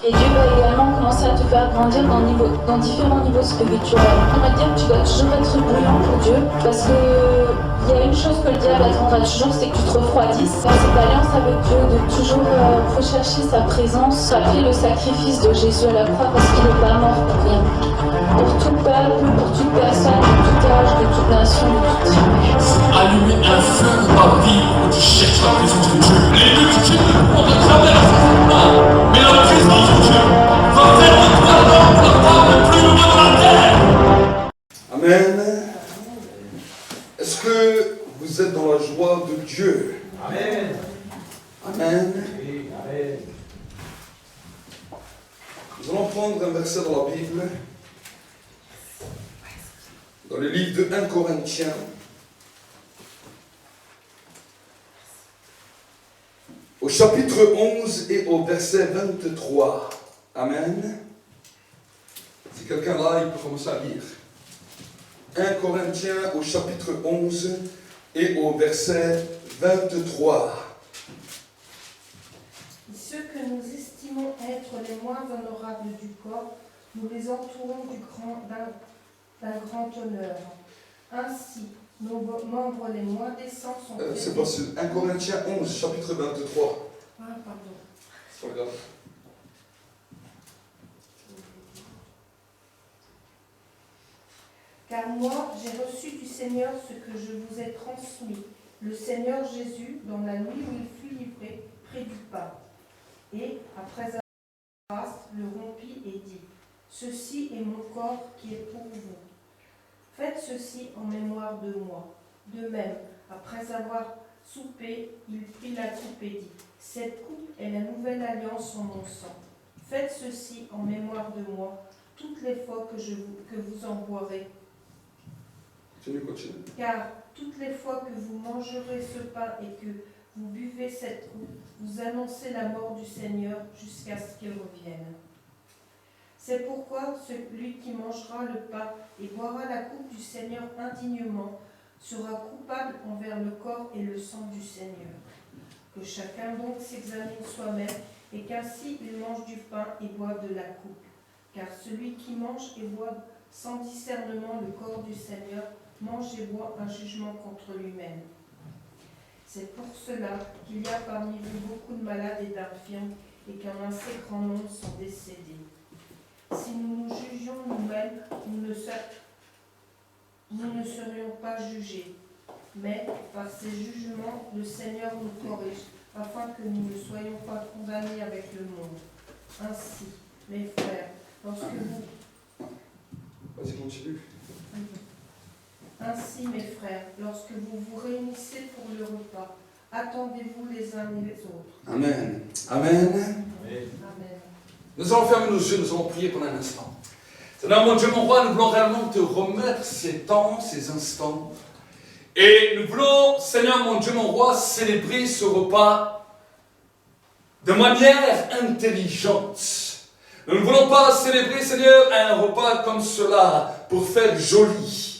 Et Dieu va également commencer à te faire grandir dans différents niveaux spirituels. On va dire que tu dois toujours être bouillant pour Dieu, parce que il y a une chose que le diable attendra toujours, c'est que tu te refroidisses. Dans cette alliance avec Dieu, de toujours rechercher sa présence, rappeler le sacrifice de Jésus à la croix, parce qu'il n'est pas mort pour rien. Pour tout peuple, pour toute personne, de tout âge, de toute nation, de toute tribu. Allumer un feu dans ta vie où tu cherches la présence de Dieu. Les multitudes ne pourront jamais la faire, mais la présence de Dieu va faire de toi l'homme le plus heureux de la terre. Amen. Est-ce que vous êtes dans la joie de Dieu? Amen. Amen. Amen. Nous allons prendre un verset dans la Bible, dans le livre de 1 Corinthiens, au chapitre 11 et au verset 23. Amen. Si quelqu'un là, il peut commencer à lire. 1 Corinthiens au chapitre 11 et au verset 23. Ceux que nous estimons être les moins honorables du corps, nous les entourons d'un grand honneur. Ainsi, nos membres les moins décents sont... C'est pas sûr. 1 Corinthiens 11, chapitre 23. Ah, pardon. C'est pas grave. Car moi, j'ai reçu du Seigneur ce que je vous ai transmis. Le Seigneur Jésus, dans la nuit où il fut livré, prit du pain. Et, après avoir grâce, le rompit et dit, « Ceci est mon corps qui est pour vous. Faites ceci en mémoire de moi. » De même, après avoir soupé, il prit la coupe et dit, « Cette coupe est la nouvelle alliance en mon sang. Faites ceci en mémoire de moi, toutes les fois que vous en boirez. Continue. Car toutes les fois que vous mangerez ce pain et que vous buvez cette coupe, vous annoncez la mort du Seigneur jusqu'à ce qu'il revienne. C'est pourquoi celui qui mangera le pain et boira la coupe du Seigneur indignement sera coupable envers le corps et le sang du Seigneur. Que chacun donc s'examine soi-même et qu'ainsi il mange du pain et boive de la coupe. Car celui qui mange et boit sans discernement le corps du Seigneur mange et boit un jugement contre lui-même. C'est pour cela qu'il y a parmi vous beaucoup de malades et d'infirmes et qu'un assez grand nombre sont décédés. Si nous nous jugions nous-mêmes, nous ne serions pas jugés. Mais par ces jugements, le Seigneur nous corrige, afin que nous ne soyons pas condamnés avec le monde. Ainsi, mes frères, lorsque vous... Vas-y, continue. Ainsi, mes frères, lorsque vous vous réunissez pour le repas, attendez-vous les uns les autres. Amen. Amen. Amen. Nous allons fermer nos yeux, nous allons prier pendant un instant. Seigneur, mon Dieu, mon roi, nous voulons réellement te remettre ces temps, ces instants. Et nous voulons, Seigneur, mon Dieu, mon roi, célébrer ce repas de manière intelligente. Nous ne voulons pas célébrer, Seigneur, un repas comme cela pour faire joli.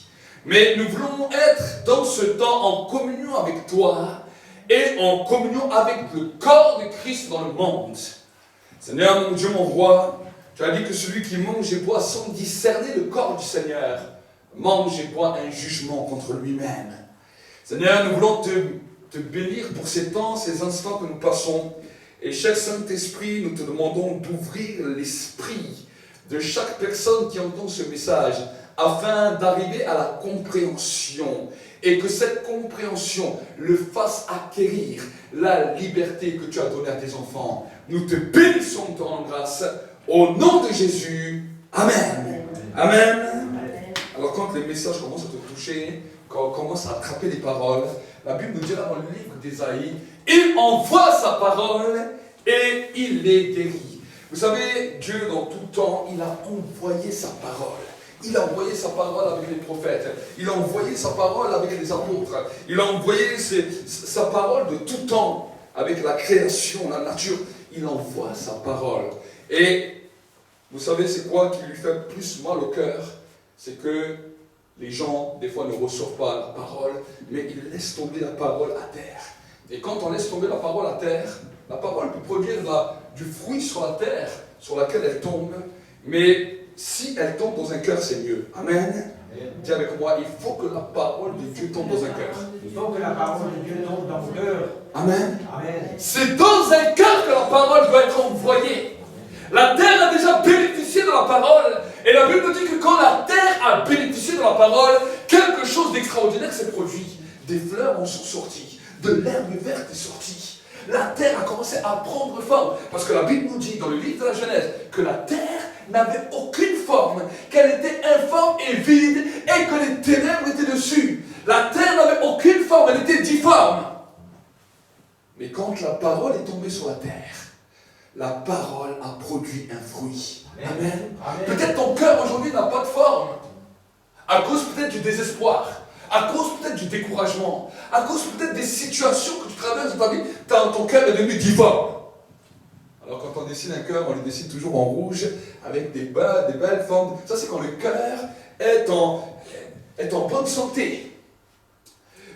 Mais nous voulons être dans ce temps en communion avec toi et en communion avec le corps de Christ dans le monde. Seigneur, mon Dieu, mon roi, tu as dit que celui qui mange et boit sans discerner le corps du Seigneur mange et boit un jugement contre lui-même. Seigneur, nous voulons te bénir pour ces temps, ces instants que nous passons. Et cher Saint-Esprit, nous te demandons d'ouvrir l'esprit de chaque personne qui entend ce message afin d'arriver à la compréhension et que cette compréhension le fasse acquérir la liberté que tu as donnée à tes enfants. Nous te bénissons, te rendons grâce au nom de Jésus. Amen. Amen. Alors quand les messages commencent à te toucher, quand on commence à attraper les paroles, la Bible nous dit là dans le livre d'Ésaïe, il envoie sa parole et il les guérit. Vous savez, Dieu dans tout temps, il a envoyé sa parole. Il a envoyé sa parole avec les prophètes. Il a envoyé sa parole avec les apôtres. Il a envoyé sa parole de tout temps avec la création, la nature. Il envoie sa parole. Et vous savez, c'est quoi qui lui fait plus mal au cœur? C'est que les gens, des fois, ne reçoivent pas la parole, mais ils laissent tomber la parole à terre. Et quand on laisse tomber la parole à terre, La parole peut produire du fruit sur la terre sur laquelle elle tombe, mais si elle tombe dans un cœur, c'est mieux. Amen. Dis avec moi, il faut que la parole de Dieu tombe dans un cœur. Il faut que la parole de Dieu tombe dans vos cœurs. Amen. Amen. C'est dans un cœur que la parole doit être envoyée. La terre a déjà bénéficié de la parole. Et la Bible nous dit que quand la terre a bénéficié de la parole, quelque chose d'extraordinaire s'est produit. Des fleurs en sont sorties, de l'herbe verte est sortie. La terre a commencé à prendre forme. Parce que la Bible nous dit dans le livre de la Genèse que la terre n'avait aucune forme, qu'elle était informe et vide et que les ténèbres étaient dessus. La terre n'avait aucune forme, elle était difforme. Mais quand la parole est tombée sur la terre, la parole a produit un fruit. Amen. Amen. Peut-être ton cœur aujourd'hui n'a pas de forme, à cause peut-être du désespoir, à cause peut-être du découragement, à cause peut-être des situations que tu traverses dans ta vie, ton cœur est devenu difforme. Alors quand on dessine un cœur, on le dessine toujours en rouge, avec des belles formes. Ça c'est quand le cœur est en bonne santé.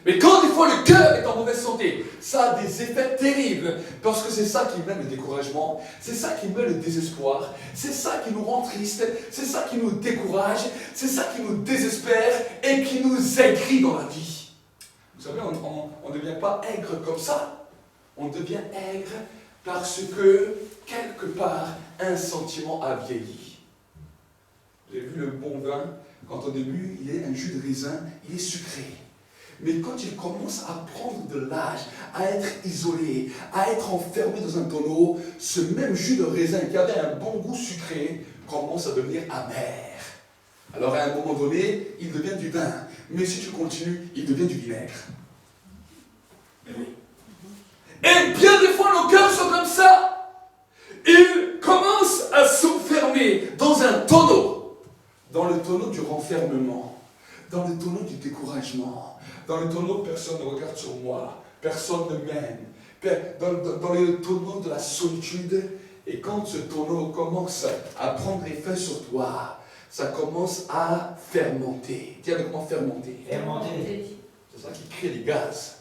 Mais quand des fois le cœur est en mauvaise santé, ça a des effets terribles, parce que c'est ça qui met le découragement, c'est ça qui met le désespoir, c'est ça qui nous rend tristes, c'est ça qui nous décourage, c'est ça qui nous désespère et qui nous aigrit dans la vie. Vous savez, on ne devient pas aigre comme ça, on devient aigre parce que, quelque part, un sentiment a vieilli. J'ai vu le bon vin, quand au début, il est un jus de raisin, il est sucré. Mais quand il commence à prendre de l'âge, à être isolé, à être enfermé dans un tonneau, ce même jus de raisin qui avait un bon goût sucré commence à devenir amer. Alors à un moment donné, il devient du vin. Mais si tu continues, il devient du vinaigre. Et oui. Et bien des fois, nos cœurs sont comme ça. Ils commencent à s'enfermer dans un tonneau. Dans le tonneau du renfermement. Dans le tonneau du découragement. Dans le tonneau, personne ne regarde sur moi. Personne ne m'aime. Dans le tonneau de la solitude. Et quand ce tonneau commence à prendre effet sur toi, ça commence à fermenter. Dis avec moi fermenter. Fermenter. C'est ça qui crée les gaz.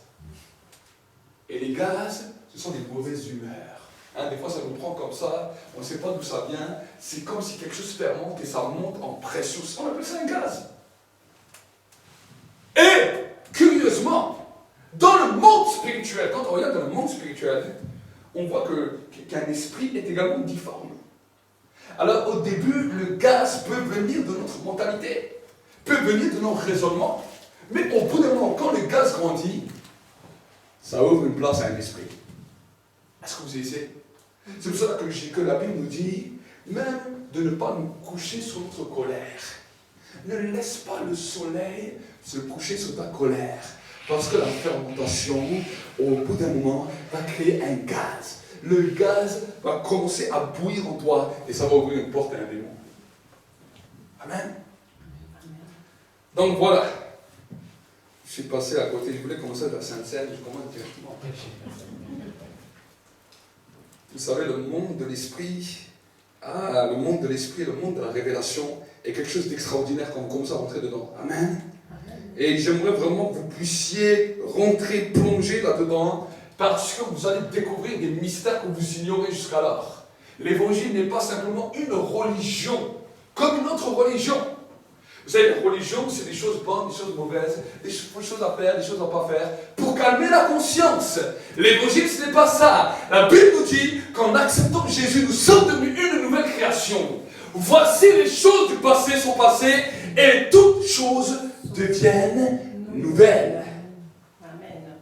Et les gaz, ce sont des mauvaises humeurs. Des fois, ça nous prend comme ça, on ne sait pas d'où ça vient. C'est comme si quelque chose fermente et ça monte en pression. On appelle ça un gaz. Et, curieusement, dans le monde spirituel, quand on regarde dans le monde spirituel, on voit qu'un esprit est également difforme. Alors, au début, le gaz peut venir de notre mentalité, peut venir de nos raisonnements, mais au bout d'un moment, quand le gaz grandit, ça ouvre une place à un esprit. Est-ce que vous essayez? C'est pour ça que la Bible nous dit, même de ne pas nous coucher sur notre colère. Ne laisse pas le soleil se coucher sur ta colère. Parce que la fermentation, au bout d'un moment, va créer un gaz. Le gaz va commencer à bouillir en toi et ça va ouvrir une porte à un démon. Amen. Donc voilà. Je suis passé à côté, je voulais commencer à la Sainte-Seine, je commence directement. Vous savez, le monde de l'esprit, le monde de l'esprit, le monde de la révélation est quelque chose d'extraordinaire quand vous commencez à rentrer dedans. Amen. Et j'aimerais vraiment que vous puissiez rentrer, plonger là-dedans, parce que vous allez découvrir des mystères que vous ignorez jusqu'alors. L'évangile n'est pas simplement une religion, comme une autre religion. Vous savez, la religion, c'est des choses bonnes, des choses mauvaises, des choses à faire, des choses à ne pas faire, pour calmer la conscience. L'évangile, ce n'est pas ça. La Bible nous dit qu'en acceptant Jésus, nous sommes devenus une nouvelle création. Voici les choses du passé sont passées, et toutes choses deviennent nouvelles. Amen.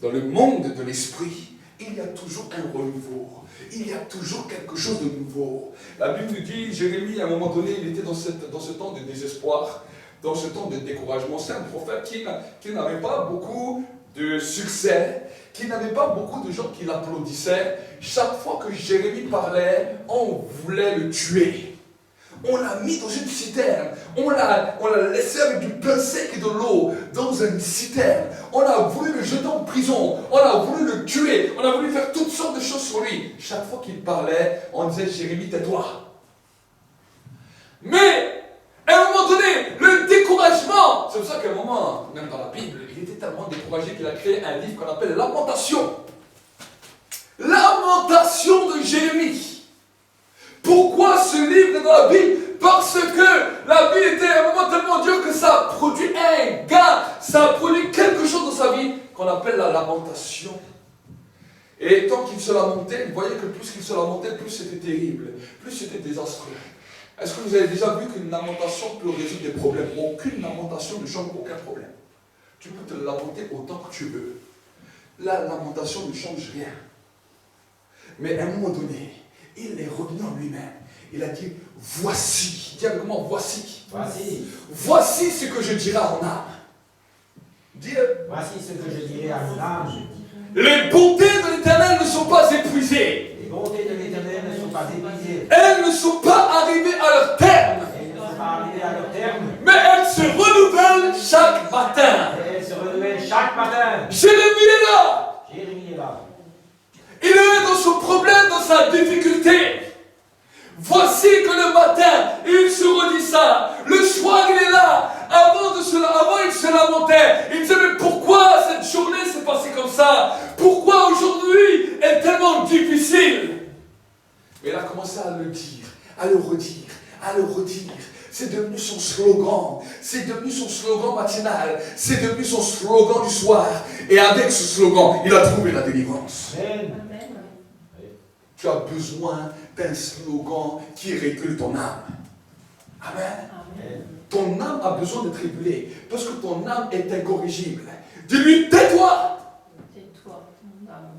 Dans le monde de l'esprit, il y a toujours un renouveau. Il y a toujours quelque chose de nouveau. La Bible nous dit, Jérémie, à un moment donné, il était dans ce temps de désespoir, dans ce temps de découragement. C'est un prophète qui n'avait pas beaucoup de succès, qui n'avait pas beaucoup de gens qui l'applaudissaient. Chaque fois que Jérémie parlait, on voulait le tuer. On l'a mis dans une citerne. On l'a laissé avec du pain sec et de l'eau dans une citerne. On a voulu le jeter en prison. On a voulu le tuer. On a voulu faire toutes sortes de choses sur lui. Chaque fois qu'il parlait, on disait, Jérémie, tais-toi. Mais, à un moment donné, le découragement, c'est pour ça qu'à un moment, même dans la Bible, il était tellement découragé qu'il a créé un livre qu'on appelle Lamentation. Là lamentation de Jérémie. Pourquoi ce livre est dans la Bible? Parce que la vie était à un moment tellement dur que ça a produit un gars, ça a produit quelque chose dans sa vie qu'on appelle la lamentation. Et tant qu'il se lamentait, vous voyez que plus qu'il se lamentait, plus c'était terrible, plus c'était désastreux. Est-ce que vous avez déjà vu qu'une lamentation peut résoudre des problèmes? Aucune lamentation ne change aucun problème. Tu peux te lamenter autant que tu veux. La lamentation ne change rien. Mais à un moment donné, il est revenu en lui-même. Il a dit, voici. Dis avec moi, voici. Voici. Voici ce que je dirai à mon âme. Dis, Voici ce que je dirai à mon âme. les bontés de l'Éternel ne sont pas épuisées. Les bontés de l'Éternel ne sont pas épuisées. Elles ne sont pas arrivées à leur terme. Elles ne sont pas arrivées à leur terme. Mais elles se renouvellent chaque matin. Elles se renouvellent chaque matin. Jérémie est là. Jérémie est là. Il est dans son problème, dans sa difficulté. Voici que le matin, il se redit ça. Le soir, il est là. Avant, il se lamentait. Il disait, mais pourquoi cette journée s'est passée comme ça? Pourquoi aujourd'hui est tellement difficile? Mais il a commencé à le dire, à le redire, à le redire. C'est devenu son slogan. C'est devenu son slogan matinal. C'est devenu son slogan du soir. Et avec ce slogan, il a trouvé la délivrance. Amen. Tu as besoin d'un slogan qui régule ton âme. Amen. Amen. Ton âme a besoin d'être régulée parce que ton âme est incorrigible. Dis-lui, tais-toi. Tais-toi, mon âme.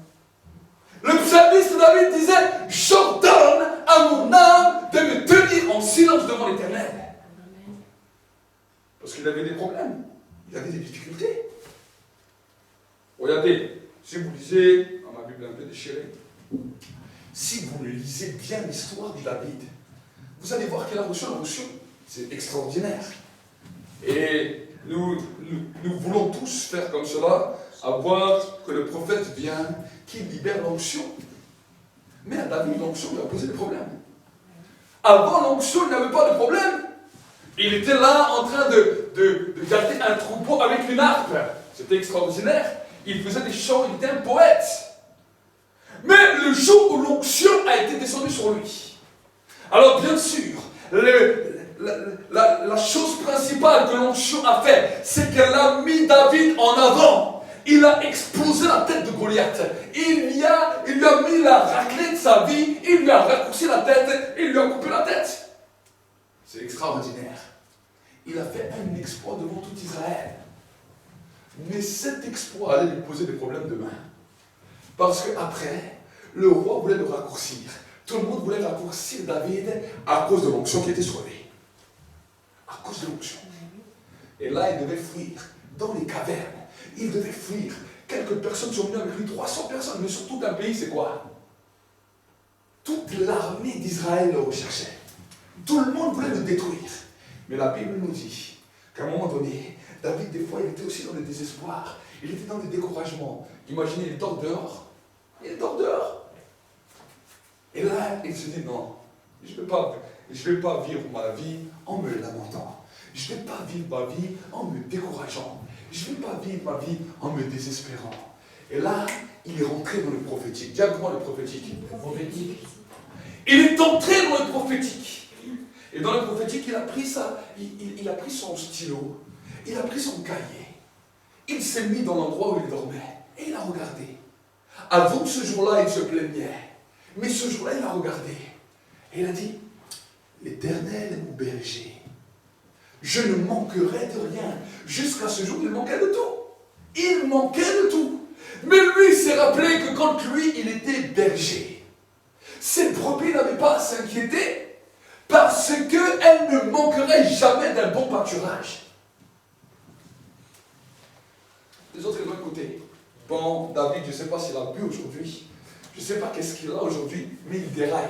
Le psalmiste David disait, j'ordonne à mon âme de me tenir en silence devant l'Éternel. Parce qu'il avait des problèmes, il avait des difficultés. Regardez, si vous lisez, dans ma Bible un peu déchirée, si vous lisez bien l'histoire de David, vous allez voir qu'il a reçu l'onction. C'est extraordinaire. Et nous voulons tous faire comme cela, avoir que le prophète vient, qui libère l'onction. Mais à David, l'onction lui a posé des problèmes. Avant l'onction, il n'avait pas de problème. Il était là en train de garder un troupeau avec une harpe. C'était extraordinaire. Il faisait des chants, il était un poète. Mais le jour où l'onction a été descendue sur lui, alors bien sûr, la chose principale que l'onction a fait, c'est qu'elle a mis David en avant. Il a explosé la tête de Goliath. Il lui a mis la raclée de sa vie, il lui a raccourci la tête, il lui a coupé la tête. C'est extraordinaire. Il a fait un exploit devant tout Israël. Mais cet exploit allait lui poser des problèmes demain. Parce qu'après, le roi voulait le raccourcir. Tout le monde voulait raccourcir David à cause de l'onction qui était sur lui. À cause de l'onction. Et là, il devait fuir dans les cavernes. Il devait fuir. Quelques personnes sont venues avec lui, 300 personnes. Mais sur tout un pays, c'est quoi? Toute l'armée d'Israël le recherchait. Tout le monde voulait le détruire. Mais la Bible nous dit qu'à un moment donné, David, des fois, il était aussi dans le désespoir. Il était dans le découragement. Imaginez, il dort dehors. Il dort dehors. Et là, il se dit, non, je ne vais pas vivre ma vie en me lamentant. Je ne vais pas vivre ma vie en me décourageant. Je ne vais pas vivre ma vie en me désespérant. Et là, il est rentré dans le prophétique. Dis avec moi le prophétique. Le prophétique. Il est entré dans le prophétique. Et dans le prophétique, il a pris son stylo, il a pris son cahier. Il s'est mis dans l'endroit où il dormait. Et il a regardé. Avant ce jour-là, il se plaignait. Mais ce jour-là, il a regardé. Et il a dit, l'Éternel est mon berger. Je ne manquerai de rien. Jusqu'à ce jour, il manquait de tout. Il manquait de tout. Mais lui, il s'est rappelé que quand lui, il était berger, ses brebis n'avaient pas à s'inquiéter parce qu'elles ne manqueraient jamais d'un bon pâturage. Les autres, ils ont écouté. Bon, David, je ne sais pas s'il a bu aujourd'hui. Je ne sais pas qu'est-ce qu'il a aujourd'hui, mais il déraille.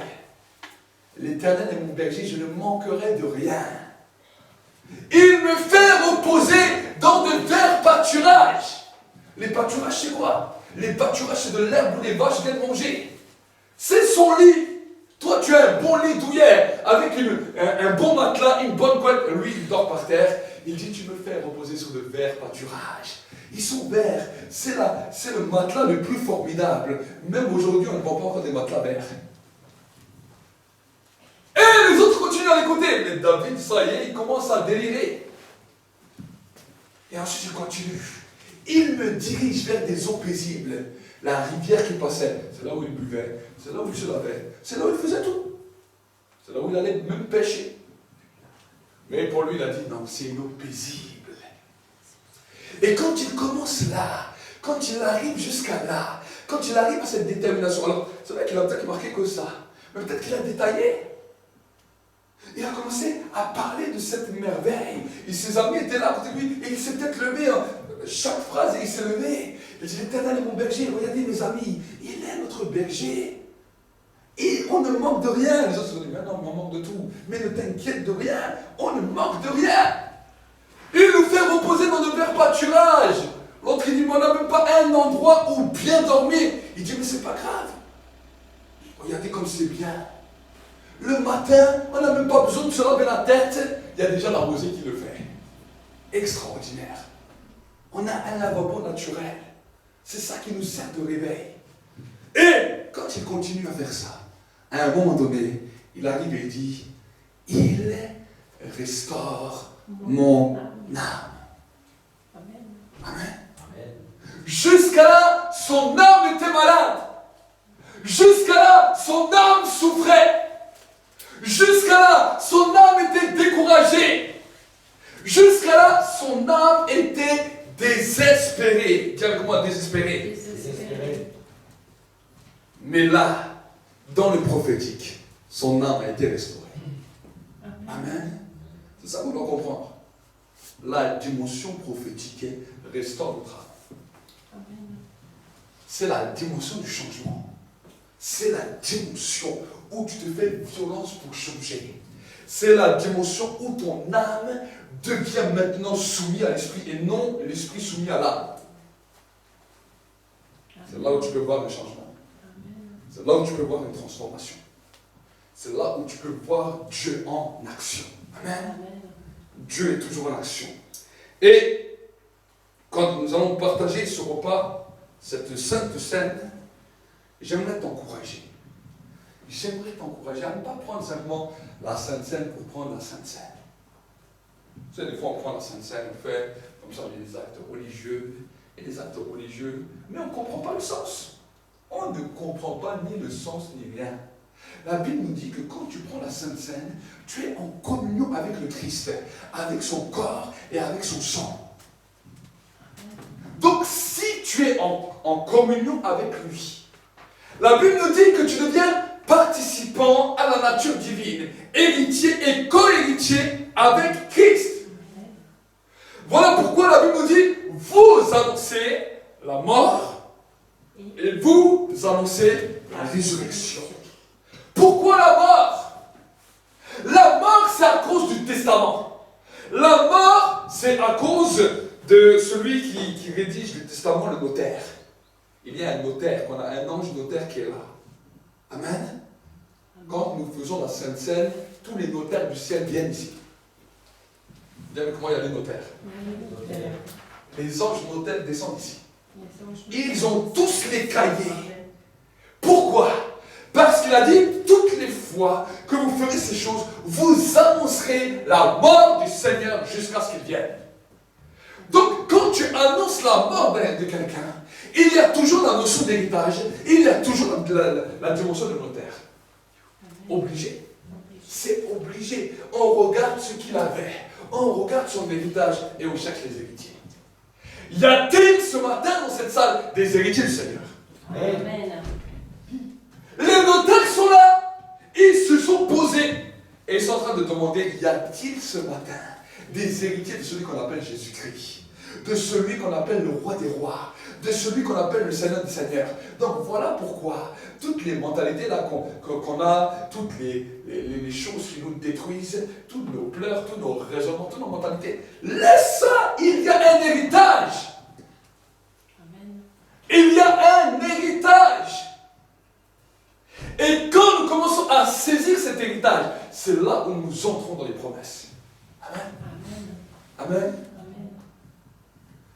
L'Éternel est mon berger, je ne manquerai de rien. Il me fait reposer dans de verts pâturages. Les pâturages, c'est quoi? Les pâturages, c'est de l'herbe où les vaches viennent manger. C'est son lit. Toi, tu as un bon lit douillet, avec un bon matelas, une bonne couette. Lui, il dort par terre. Il dit, tu me fais reposer sur de verts pâturages. Ils sont verts. C'est le matelas le plus formidable. Même aujourd'hui, on ne voit pas encore des matelas verts. Et les autres continuent à l'écouter. Mais David, ça y est, il commence à délirer. Et ensuite, il continue. Il me dirige vers des eaux paisibles. La rivière qui passait, c'est là où il buvait, c'est là où il se lavait, c'est là où il faisait tout. C'est là où il allait même pêcher. Mais pour lui, il a dit, non, c'est une eau paisible. Et quand il commence là, quand il arrive jusqu'à là, quand il arrive à cette détermination, alors c'est vrai qu'il a peut-être marqué que ça, mais peut-être qu'il a détaillé. Il a commencé à parler de cette merveille. Et ses amis étaient là à côté de lui, et il s'est peut-être levé, hein, chaque phrase, et il s'est levé. Il dit, l'Éternel est mon berger, regardez mes amis, il est notre berger. Et on ne manque de rien. Les autres se disent, mais non, mais on manque de tout. Mais ne t'inquiète de rien, on ne manque de rien. Il nous fait reposer dans de verts pâturages. L'autre, il dit, mais on n'a même pas un endroit où bien dormir. Il dit, mais c'est pas grave. Regardez comme c'est bien. Le matin, on n'a même pas besoin de se laver la tête. Il y a déjà la rosée qui le fait. Extraordinaire. On a un lavabo naturel. C'est ça qui nous sert de réveil. Et quand il continue à faire ça, à un moment donné, il arrive et il dit, il restaure mon âme. Amen. Amen. Jusqu'à là, son âme était malade. Jusqu'à là, son âme souffrait. Jusqu'à là, son âme était découragée. Jusqu'à là, son âme était désespérée. Dis avec moi, désespérée. Désespéré. Mais là, dans le prophétique, son âme a été restaurée. Amen. C'est ça qu'on doit comprendre. La dimension prophétique restaure notre âme. Amen. C'est la dimension du changement. C'est la dimension où tu te fais violence pour changer. C'est la dimension où ton âme devient maintenant soumise à l'esprit et non l'esprit soumis à l'âme. C'est là où tu peux voir le changement. C'est là où tu peux voir une transformation. C'est là où tu peux voir Dieu en action. Amen. Amen. Dieu est toujours en action. Et quand nous allons partager ce repas, cette sainte scène, j'aimerais t'encourager. J'aimerais t'encourager à ne pas prendre simplement la Sainte Seine pour prendre la Sainte Seine. Tu sais, des fois on prend la Sainte Seine, on fait comme ça des actes religieux, et des actes religieux, mais on ne comprend pas le sens. On ne comprend pas ni le sens ni rien. La Bible nous dit que quand tu prends la Sainte Seine, tu es en communion avec le Christ, avec son corps et avec son sang. Donc si tu es en communion avec lui, la Bible nous dit que tu deviens participant à la nature divine, héritier et co-héritier avec Christ. Voilà pourquoi la Bible nous dit, vous annoncez la mort et vous annoncez la résurrection. Pourquoi la mort? La mort, c'est à cause du testament. La mort, c'est à cause de celui qui rédige le testament, le notaire. Il y a un notaire, on a un ange notaire qui est là. Amen. Quand nous faisons la Sainte Seine, tous les notaires du ciel viennent ici. Dis avec moi, il y a des notaires. Les anges notaires descendent ici. Ils ont tous les cahiers. Pourquoi? Parce qu'il a dit, toutes les fois que vous ferez ces choses, vous annoncerez la mort du Seigneur jusqu'à ce qu'il vienne. Donc, quand tu annonces la mort de quelqu'un, il y a toujours la notion d'héritage, il y a toujours la dimension de notaire. Obligé. C'est obligé. On regarde ce qu'il avait, on regarde son héritage et on cherche les héritiers. Y a-t-il ce matin dans cette salle des héritiers du Seigneur? Amen. Les notaires sont là, ils se sont posés et ils sont en train de demander, y a-t-il ce matin des héritiers de celui qu'on appelle Jésus-Christ, de celui qu'on appelle le roi des rois, de celui qu'on appelle le Seigneur des seigneurs. Donc voilà pourquoi toutes les mentalités là qu'on a, toutes les choses qui nous détruisent, tous nos pleurs, tous nos raisonnements, toutes nos mentalités, laisse ça, il y a un héritage. Amen. Il y a un héritage. Et quand nous commençons à saisir cet héritage, c'est là où nous entrons dans les promesses. Amen. Amen. Amen.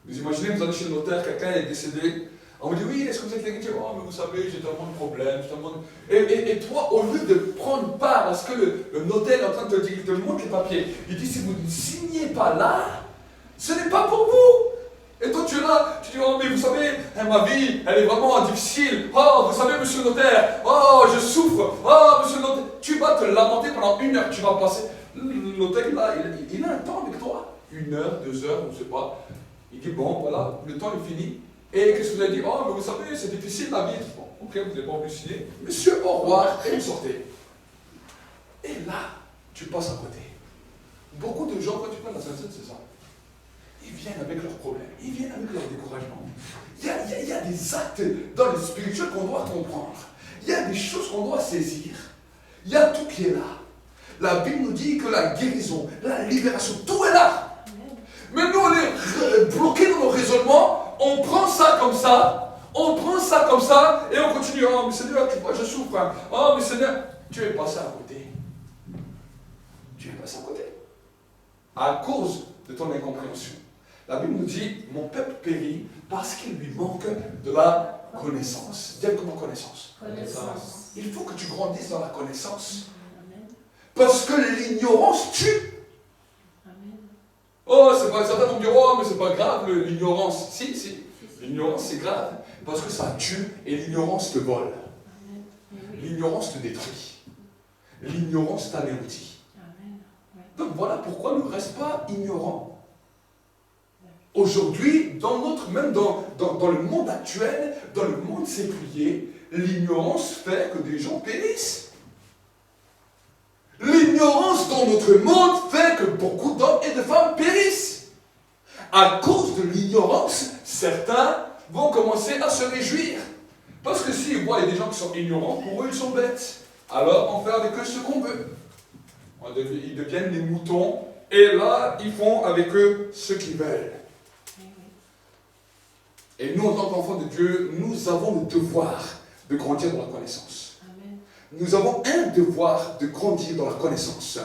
Vous imaginez, vous allez chez le notaire, quelqu'un est décédé. On vous dit, oui, est-ce que vous êtes l'héritier? Oh, mais vous savez, j'ai tellement de problèmes. Et toi, au lieu de prendre part à ce que le notaire est en train de te dire, il te montre les papiers, il dit, si vous ne signez pas là, ce n'est pas pour vous. Et toi, tu es là, tu dis, oh, mais vous savez, ma vie, elle est vraiment difficile. Oh, vous savez, monsieur le notaire, oh, je souffre. Oh, monsieur le notaire. Tu vas te lamenter pendant 1 heure, tu vas passer. Le notaire, là, il a un temps avec toi. 1 heure, 2 heures, on ne sait pas. Il dit, bon, voilà, le temps est fini. Et qu'est-ce que vous avez dit? Oh, mais vous savez, c'est difficile la vie. Bon, ok, vous n'avez pas voulu signer. Monsieur, au revoir, et vous sortez. Et là, tu passes à côté. Beaucoup de gens, quand tu parles de la Sainte-Seine, c'est ça. Ils viennent avec leurs problèmes, ils viennent avec leur découragement. Il y a des actes dans le spirituel qu'on doit comprendre. Il y a des choses qu'on doit saisir. Il y a tout qui est là. La Bible nous dit que la guérison, la libération, tout est là. Mais nous, on est bloqués dans nos raisonnements, on prend ça comme ça, et on continue. Oh, mais Seigneur, tu vois, je souffre. Hein. Oh, mais Seigneur, tu es passé à côté. Tu es passé à côté. À cause de ton incompréhension. La Bible nous dit, mon peuple périt parce qu'il lui manque de la connaissance. Dis comment connaissance. Connaissance. Il faut que tu grandisses dans la connaissance. Parce que l'ignorance tue. Oh, c'est pas, certains vont me dire, oh, mais c'est pas grave l'ignorance. Si, l'ignorance c'est grave. Parce que ça tue et l'ignorance te vole. L'ignorance te détruit. L'ignorance t'anéantit. Donc voilà pourquoi ne reste pas ignorant. Aujourd'hui, même dans le monde actuel, dans le monde séculier, l'ignorance fait que des gens périssent. L'ignorance dans notre monde fait que beaucoup d'hommes et de femmes périssent. À cause de l'ignorance, certains vont commencer à se réjouir. Parce que s'ils voient des gens qui sont ignorants, pour eux ils sont bêtes. Alors on fait avec eux ce qu'on veut. Ils deviennent des moutons et là ils font avec eux ce qu'ils veulent. Et nous, en tant qu'enfants de Dieu, nous avons le devoir de grandir dans la connaissance. Amen. Nous avons un devoir de grandir dans la connaissance.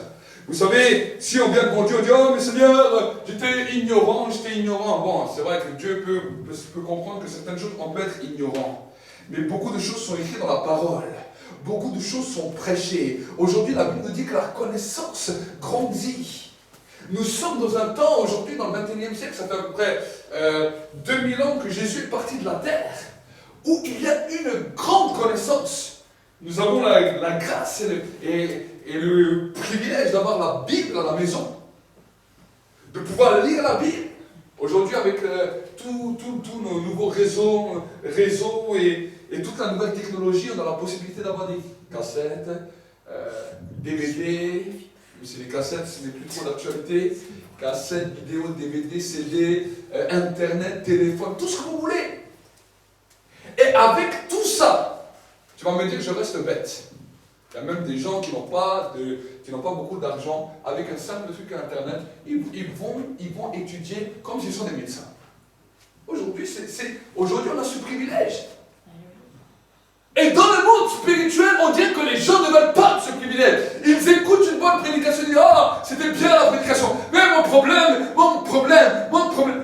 Vous savez, si on vient devant Dieu, on dit, oh mais Seigneur, j'étais ignorant. Bon, c'est vrai que Dieu peut comprendre que certaines choses, on peut être ignorant. Mais beaucoup de choses sont écrites dans la parole. Beaucoup de choses sont prêchées. Aujourd'hui, la Bible nous dit que la connaissance grandit. Nous sommes dans un temps, aujourd'hui, dans le 21e siècle, ça fait à peu près 2000 ans que Jésus est parti de la terre, où il y a une grande connaissance. Nous avons la grâce et le privilège d'avoir la Bible à la maison, de pouvoir lire la Bible. Aujourd'hui, avec tous nos nouveaux réseaux et toute la nouvelle technologie, on a la possibilité d'avoir des cassettes, DVD. C'est les cassettes, ce n'est plus trop d'actualité. Cassettes, vidéos, DVD, CD, Internet, téléphone, tout ce que vous voulez. Et avec tout ça, tu vas me dire que je reste bête. Il y a même des gens qui n'ont pas beaucoup d'argent. Avec un simple truc Internet, ils vont étudier comme s'ils sont des médecins. Aujourd'hui, on a ce privilège. Et dans le monde spirituel, on dirait que les gens ne veulent pas de ce privilège. Ils écoutent une bonne prédication, ils disent, ah, c'était bien la prédication. Mais mon problème.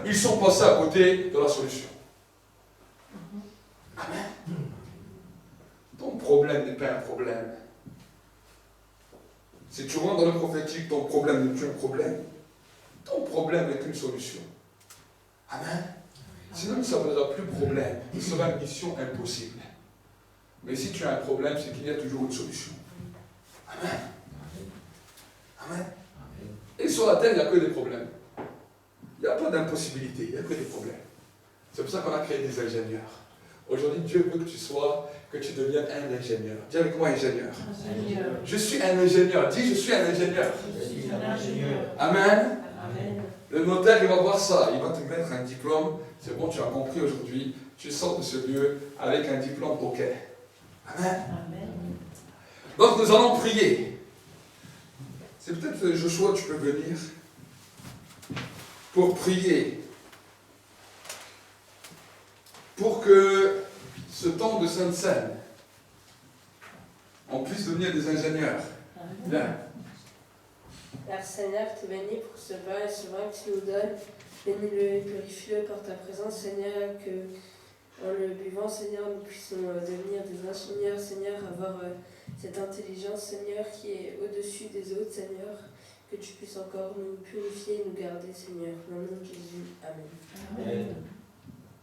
Ils sont passés à côté de la solution. Amen. Ton problème n'est pas un problème. Si tu rentres dans le prophétique, ton problème n'est plus un problème. Ton problème est une solution. Amen. Sinon, il ne s'appellera plus problème. Il sera une mission impossible. Mais si tu as un problème, c'est qu'il y a toujours une solution. Amen. Amen. Et sur la terre, il n'y a que des problèmes. Il n'y a pas d'impossibilité, il n'y a que des problèmes. C'est pour ça qu'on a créé des ingénieurs. Aujourd'hui, Dieu veut que tu deviennes un ingénieur. Dis avec moi, ingénieur. Je suis un ingénieur. Dis, je suis un ingénieur. Amen. Amen. Le notaire, il va voir ça. Il va te mettre un diplôme. C'est bon, tu as compris aujourd'hui. Tu sors de ce lieu avec un diplôme OK. Amen. Amen. Donc nous allons prier. C'est peut-être Joshua, tu peux venir pour prier. Pour que ce temps de Sainte-Seine, on puisse devenir des ingénieurs. Bien. Car Seigneur, te bénis pour ce pain et ce vin que tu nous donnes. Bénis-le et purifie-le par ta présence, Seigneur, que en le buvant, Seigneur, nous puissions devenir des ingénieurs, Seigneur, avoir cette intelligence, Seigneur, qui est au-dessus des autres, Seigneur, que tu puisses encore nous purifier et nous garder, Seigneur. Au nom de Jésus, Amen.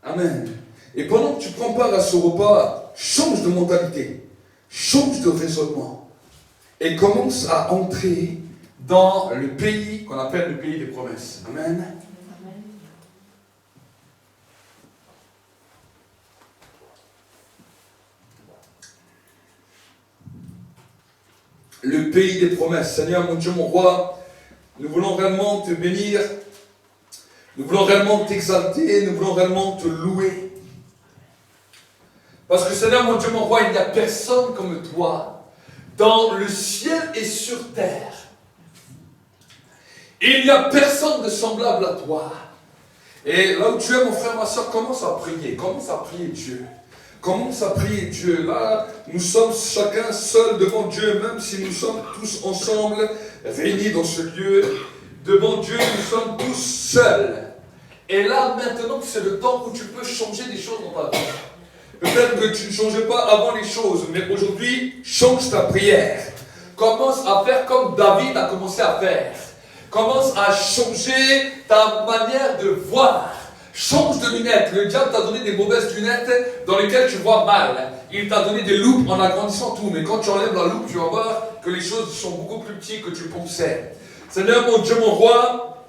Amen. Et pendant que tu prends part à ce repas, change de mentalité, change de raisonnement et commence à entrer dans le pays qu'on appelle le pays des promesses. Amen. Le pays des promesses. Seigneur, mon Dieu, mon roi, nous voulons réellement te bénir, nous voulons réellement t'exalter, nous voulons réellement te louer. Parce que Seigneur, mon Dieu, mon roi, il n'y a personne comme toi dans le ciel et sur terre. Il n'y a personne de semblable à toi. Et là où tu es, mon frère, ma soeur, commence à prier Dieu. Commence à prier Dieu. Là, nous sommes chacun seul devant Dieu, même si nous sommes tous ensemble, réunis dans ce lieu. Devant Dieu, nous sommes tous seuls. Et là, maintenant, c'est le temps où tu peux changer des choses dans ta vie. Peut-être que tu ne changeais pas avant les choses, mais aujourd'hui, change ta prière. Commence à faire comme David a commencé à faire. Commence à changer ta manière de voir. Change de lunettes. Le diable t'a donné des mauvaises lunettes dans lesquelles tu vois mal. Il t'a donné des loupes en agrandissant tout. Mais quand tu enlèves la loupe, tu vas voir que les choses sont beaucoup plus petites que tu pensais. Seigneur, mon Dieu, mon roi,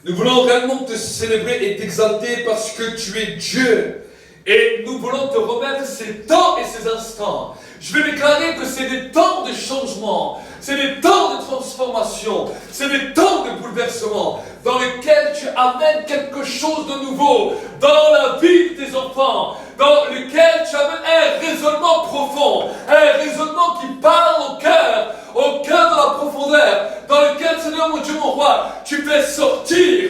nous voulons réellement te célébrer et t'exalter parce que tu es Dieu. Et nous voulons te remettre ces temps et ces instants. Je vais déclarer que c'est des temps de changement, c'est des temps de transformation, c'est des temps de bouleversement dans lesquels tu amènes quelque chose de nouveau dans la vie de tes enfants, dans lequel tu amènes un raisonnement profond, un raisonnement qui parle au cœur de la profondeur, dans lequel, Seigneur mon Dieu, mon roi, tu fais sortir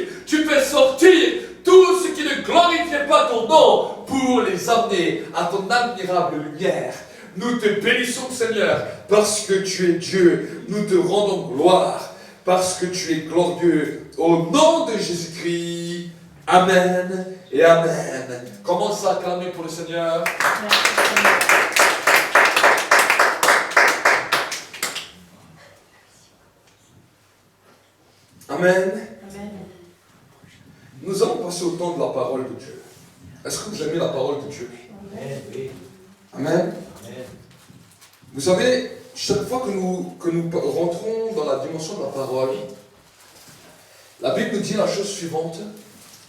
tout ce qui ne glorifiait pas ton nom pour les amener à ton admirable lumière. Nous te bénissons, Seigneur, parce que tu es Dieu. Nous te rendons gloire, parce que tu es glorieux. Au nom de Jésus-Christ, Amen et Amen. Commence à acclamer pour le Seigneur. Amen. Nous allons passer au temps de la parole de Dieu. Est-ce que vous aimez la parole de Dieu? Amen. Vous savez, chaque fois que nous rentrons dans la dimension de la parole, la Bible nous dit la chose suivante.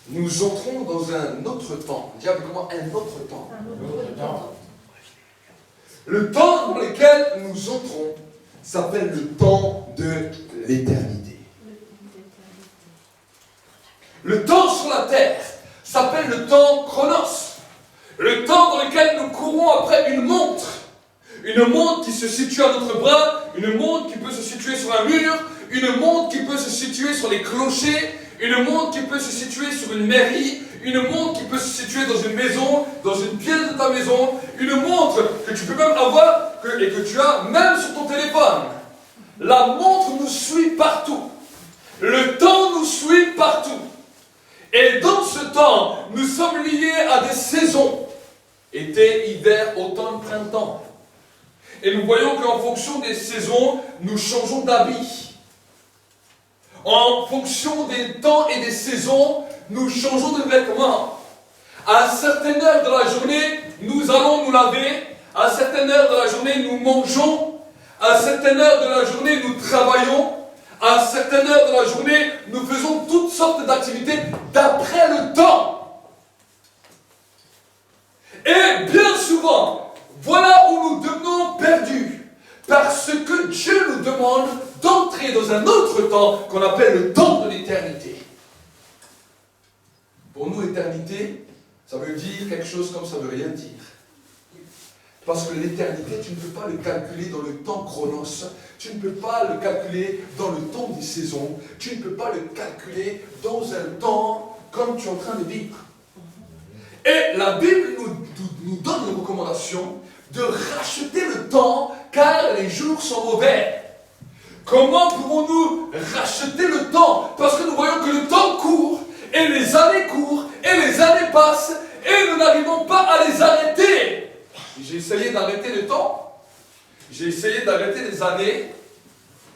Nous entrons dans un autre temps. Dis avec moi, un autre temps. Le temps dans lequel nous entrons s'appelle le temps de l'éternité. Le temps sur la terre s'appelle le temps chronos. Le temps dans lequel nous courons après une montre. Une montre qui se situe à notre bras, une montre qui peut se situer sur un mur, une montre qui peut se situer sur les clochers, une montre qui peut se situer sur une mairie, une montre qui peut se situer dans une maison, dans une pièce de ta maison, une montre que tu peux même avoir et que tu as même sur ton téléphone. La montre nous suit partout. Le temps nous suit partout. Et dans ce temps, nous sommes liés à des saisons. Été, hiver, automne, printemps. Et nous voyons qu'en fonction des saisons, nous changeons d'habit. En fonction des temps et des saisons, nous changeons de vêtements. À certaines heures de la journée, nous allons nous laver. À certaines heures de la journée, nous mangeons. À certaines heures de la journée, nous travaillons. À certaines heures de la journée, nous faisons toutes sortes d'activités d'après le temps. Et bien souvent, voilà où nous devenons perdus. Parce que Dieu nous demande d'entrer dans un autre temps qu'on appelle le temps de l'éternité. Pour nous, l'éternité, ça veut dire quelque chose comme ça veut rien dire. Parce que l'éternité, tu ne peux pas le calculer dans le temps chronos. Tu ne peux pas le calculer dans le temps des saisons. Tu ne peux pas le calculer dans un temps comme tu es en train de vivre. Et la Bible nous donne une recommandation de racheter le temps car les jours sont mauvais. Comment pouvons-nous racheter le temps? Parce que nous voyons que le temps court, et les années courent, et les années passent, et nous n'arrivons pas à les arrêter. J'ai essayé d'arrêter le temps, j'ai essayé d'arrêter les années,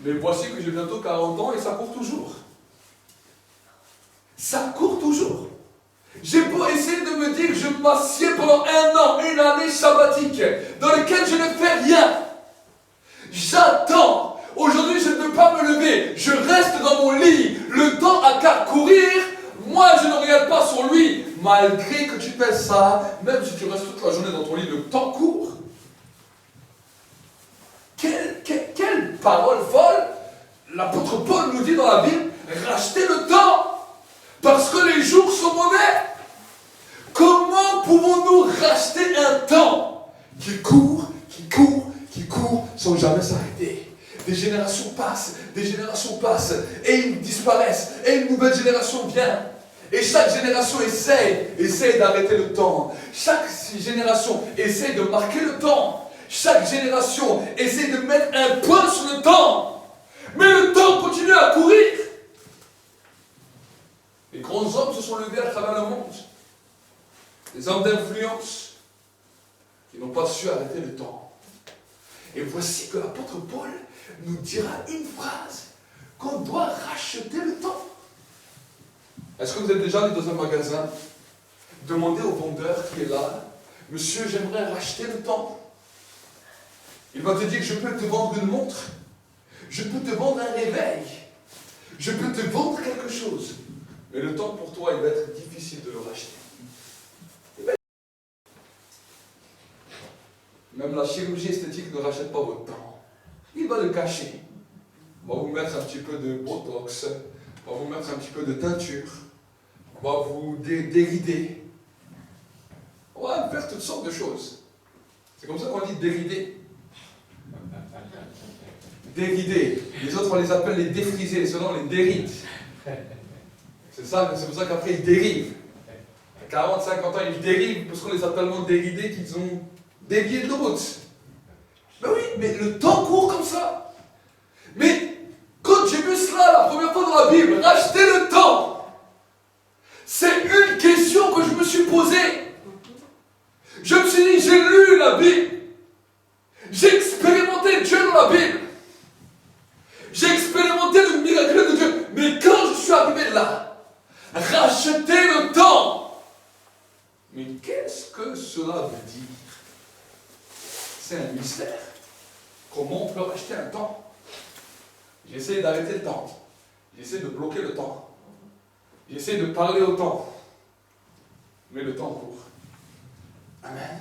mais voici que j'ai bientôt 40 ans et ça court toujours. Ça court toujours. J'ai beau essayer de me dire que je m'assieds pendant 1 an, une année sabbatique, dans laquelle je ne fais rien. J'attends. Aujourd'hui, je ne peux pas me lever. Je reste dans mon lit. Le temps a qu'à courir. Moi, je ne regarde pas sur lui. Malgré que tu fais ça, même si tu restes toute la journée dans ton lit, le temps court. Quelle parole folle. L'apôtre Paul nous dit dans la Bible, rachetez le temps. Parce que les jours sont mauvais. Comment pouvons-nous racheter un temps qui court, sans jamais s'arrêter? Des générations passent, et ils disparaissent, et une nouvelle génération vient. Et chaque génération essaye d'arrêter le temps. Chaque génération essaye de marquer le temps. Chaque génération essaie de mettre un point sur le temps. Mais le temps continue à courir. Les grands hommes se sont levés à travers le monde. Des hommes d'influence qui n'ont pas su arrêter le temps. Et voici que l'apôtre Paul nous dira une phrase qu'on doit racheter le temps. Est-ce que vous êtes déjà allé dans un magasin, demandez au vendeur qui est là, monsieur, j'aimerais racheter le temps. Il va te dire, je peux te vendre une montre, je peux te vendre un réveil, je peux te vendre quelque chose. Mais le temps pour toi, il va être difficile de le racheter. Même la chirurgie esthétique ne rachète pas votre temps. Il va le cacher. On va vous mettre un petit peu de botox, on va vous mettre un petit peu de teinture, on va vous dérider. On va faire toutes sortes de choses. C'est comme ça qu'on dit dérider. Dérider. Les autres, on les appelle les défrisés, les autres, on les déride. C'est ça, c'est pour ça qu'après ils dérivent. À 40, 50 ans, ils dérivent parce qu'on les a tellement déridés qu'ils ont dévié de route. Ben oui, mais le temps court comme ça. Mais quand j'ai vu cela la première fois dans la Bible, racheter le temps, c'est une question que je me suis posée. Je me suis dit, j'ai lu la Bible. J'ai expérimenté Dieu dans la Bible. J'ai expérimenté le miracle de Dieu. Mais quand je suis arrivé là, racheter le temps. Mais qu'est-ce que cela veut dire? C'est un mystère. Comment on peut racheter un temps? J'essaie d'arrêter le temps. J'essaie de bloquer le temps. J'essaie de parler au temps. Mais le temps court. Amen.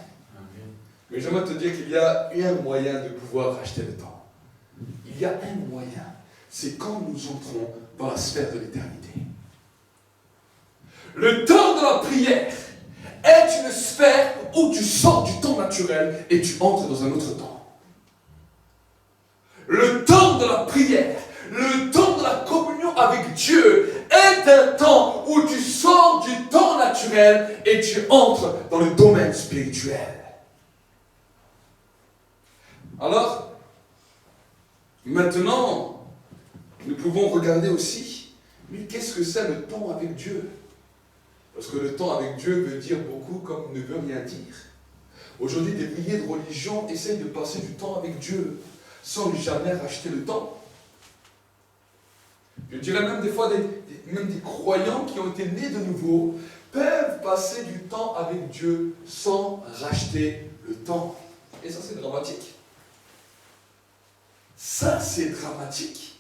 Mais j'aimerais te dire qu'il y a un moyen de pouvoir racheter le temps. Il y a un moyen. C'est quand nous entrons dans la sphère de l'éternité. Le temps de la prière est une sphère où tu sors du temps naturel et tu entres dans un autre temps. Le temps de la prière, le temps de la communion avec Dieu est un temps où tu sors du temps naturel et tu entres dans le domaine spirituel. Alors, maintenant, nous pouvons regarder aussi, mais qu'est-ce que c'est le temps avec Dieu? Parce que le temps avec Dieu veut dire beaucoup comme ne veut rien dire. Aujourd'hui, des milliers de religions essayent de passer du temps avec Dieu sans jamais racheter le temps. Je dirais même des fois, même des croyants qui ont été nés de nouveau peuvent passer du temps avec Dieu sans racheter le temps. Et ça, c'est dramatique. Ça, c'est dramatique.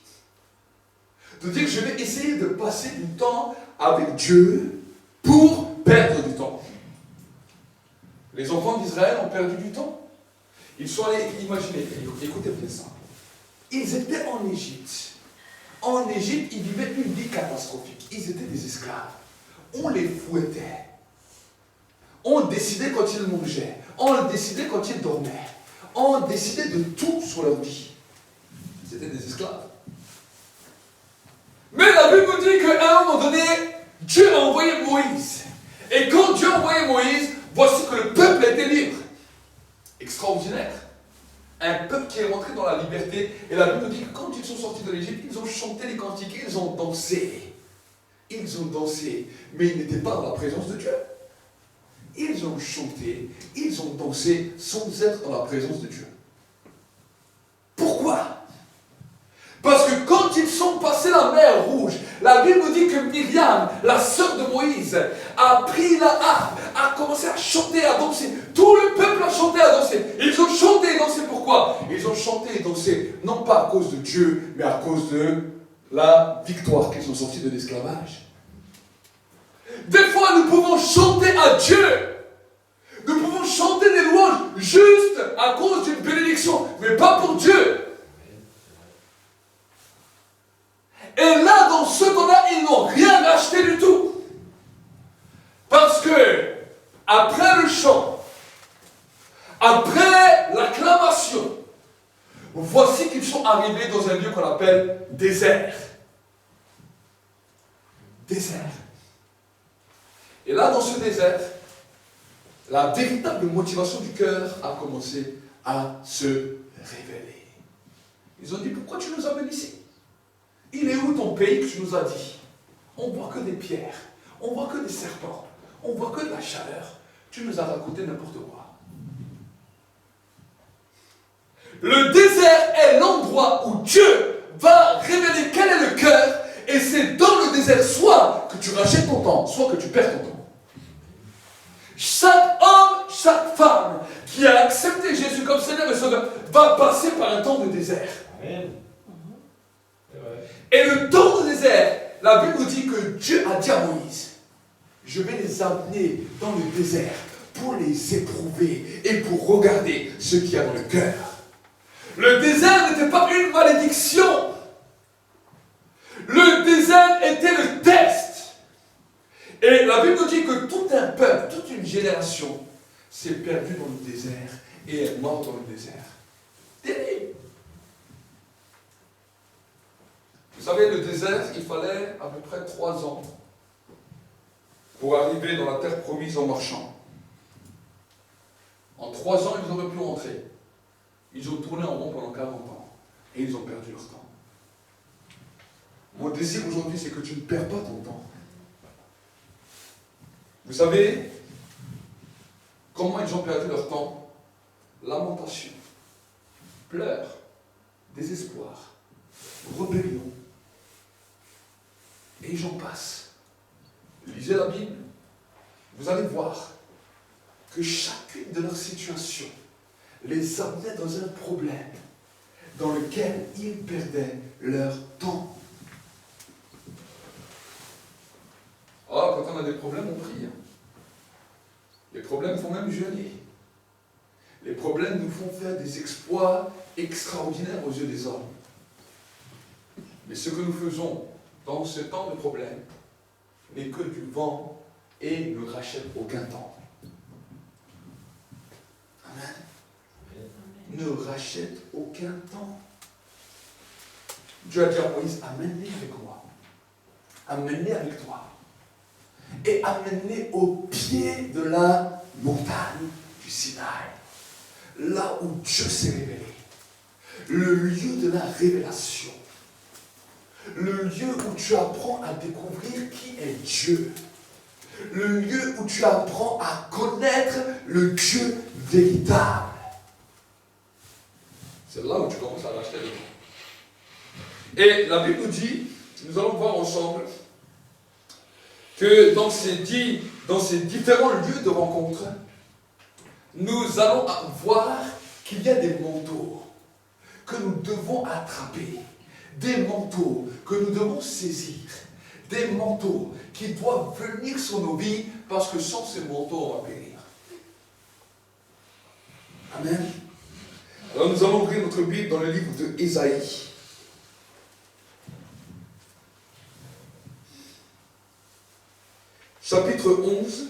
De dire que je vais essayer de passer du temps avec Dieu pour perdre du temps. Les enfants d'Israël ont perdu du temps. Ils sont allés, imaginez, écoutez bien ça. Ils étaient en Égypte. En Égypte, ils vivaient une vie catastrophique. Ils étaient des esclaves. On les fouettait. On décidait quand ils mangeaient. On décidait quand ils dormaient. On décidait de tout sur leur vie. C'était des esclaves. Mais la Bible nous dit qu'à un moment donné, Dieu a envoyé Moïse. Et quand Dieu a envoyé Moïse, voici que le peuple était libre. Extraordinaire. un peuple qui est rentré dans la liberté. Et la Bible nous dit que quand ils sont sortis de l'Égypte, ils ont chanté les cantiques, ils ont dansé. Ils ont dansé, mais ils n'étaient pas dans la présence de Dieu. Ils ont chanté, ils ont dansé sans être dans la présence de Dieu. Pourquoi? Parce que quand ils sont passés la mer Rouge, la Bible nous dit que Myriam, la sœur de Moïse, a pris la harpe, a commencé à chanter, à danser. Tout le peuple a chanté, à danser. Ils ont chanté et dansé. Pourquoi? Ils ont chanté et dansé, non pas à cause de Dieu, mais à cause de la victoire qu'ils sont sortis de l'esclavage. Des fois, nous pouvons chanter à Dieu. Nous pouvons chanter des louanges juste à cause d'une bénédiction, mais pas pour Dieu. Et là, dans ce temps-là, ils n'ont rien racheté du tout. Parce que, après le chant, après l'acclamation, voici qu'ils sont arrivés dans un lieu qu'on appelle désert. Désert. Et là, dans ce désert, la véritable motivation du cœur a commencé à se révéler. Ils ont dit, pourquoi tu nous amènes ici? Il est où ton pays que tu nous as dit? On voit que des pierres, on voit que des serpents, on voit que de la chaleur. Tu nous as raconté n'importe quoi. Le désert est l'endroit où Dieu va révéler quel est le cœur, et c'est dans le désert soit que tu rachètes ton temps, soit que tu perds ton temps. Chaque homme, chaque femme qui a accepté Jésus comme Seigneur et Sauveur va passer par un temps de désert. Amen. Et le temps de désert, la Bible nous dit que Dieu a dit à Moïse, je vais les amener dans le désert pour les éprouver et pour regarder ce qu'il y a dans le cœur. Le désert n'était pas une malédiction. Le désert était le test. Et la Bible nous dit que tout un peuple, toute une génération s'est perdue dans le désert et est mort dans le désert. Terrible. Vous savez, le désert, il fallait à peu près 3 ans pour arriver dans la terre promise en marchant. En 3 ans, ils auraient pu rentrer. Ils ont tourné en rond pendant 40 ans et ils ont perdu leur temps. Mon désir aujourd'hui, c'est que tu ne perds pas ton temps. Vous savez comment ils ont perdu leur temps? Lamentation, pleurs, désespoir, rébellion. Et j'en passe. Lisez la Bible. Vous allez voir que chacune de leurs situations les amenait dans un problème dans lequel ils perdaient leur temps. Ah, quand on a des problèmes, on prie. Les problèmes font même jeûner. Les problèmes nous font faire des exploits extraordinaires aux yeux des hommes. Mais ce que nous faisons dans ce temps de problème n'est que du vent et ne rachète aucun temps. Amen. Ne rachète aucun temps. Dieu a dit à Moïse, amène-les avec moi. Amène-les avec toi. Et amène-les au pied de la montagne du Sinaï. Là où Dieu s'est révélé. Le lieu de la révélation. Le lieu où tu apprends à découvrir qui est Dieu. Le lieu où tu apprends à connaître le Dieu véritable. C'est là où tu commences à racheter le temps. Et la Bible nous dit, nous allons voir ensemble, que dans ces différents lieux de rencontre, nous allons voir qu'il y a des manteaux que nous devons attraper. Des manteaux que nous devons saisir, des manteaux qui doivent venir sur nos vies, parce que sans ces manteaux, on va périr. Amen. Alors nous allons ouvrir notre Bible dans le livre de Ésaïe. Chapitre 11.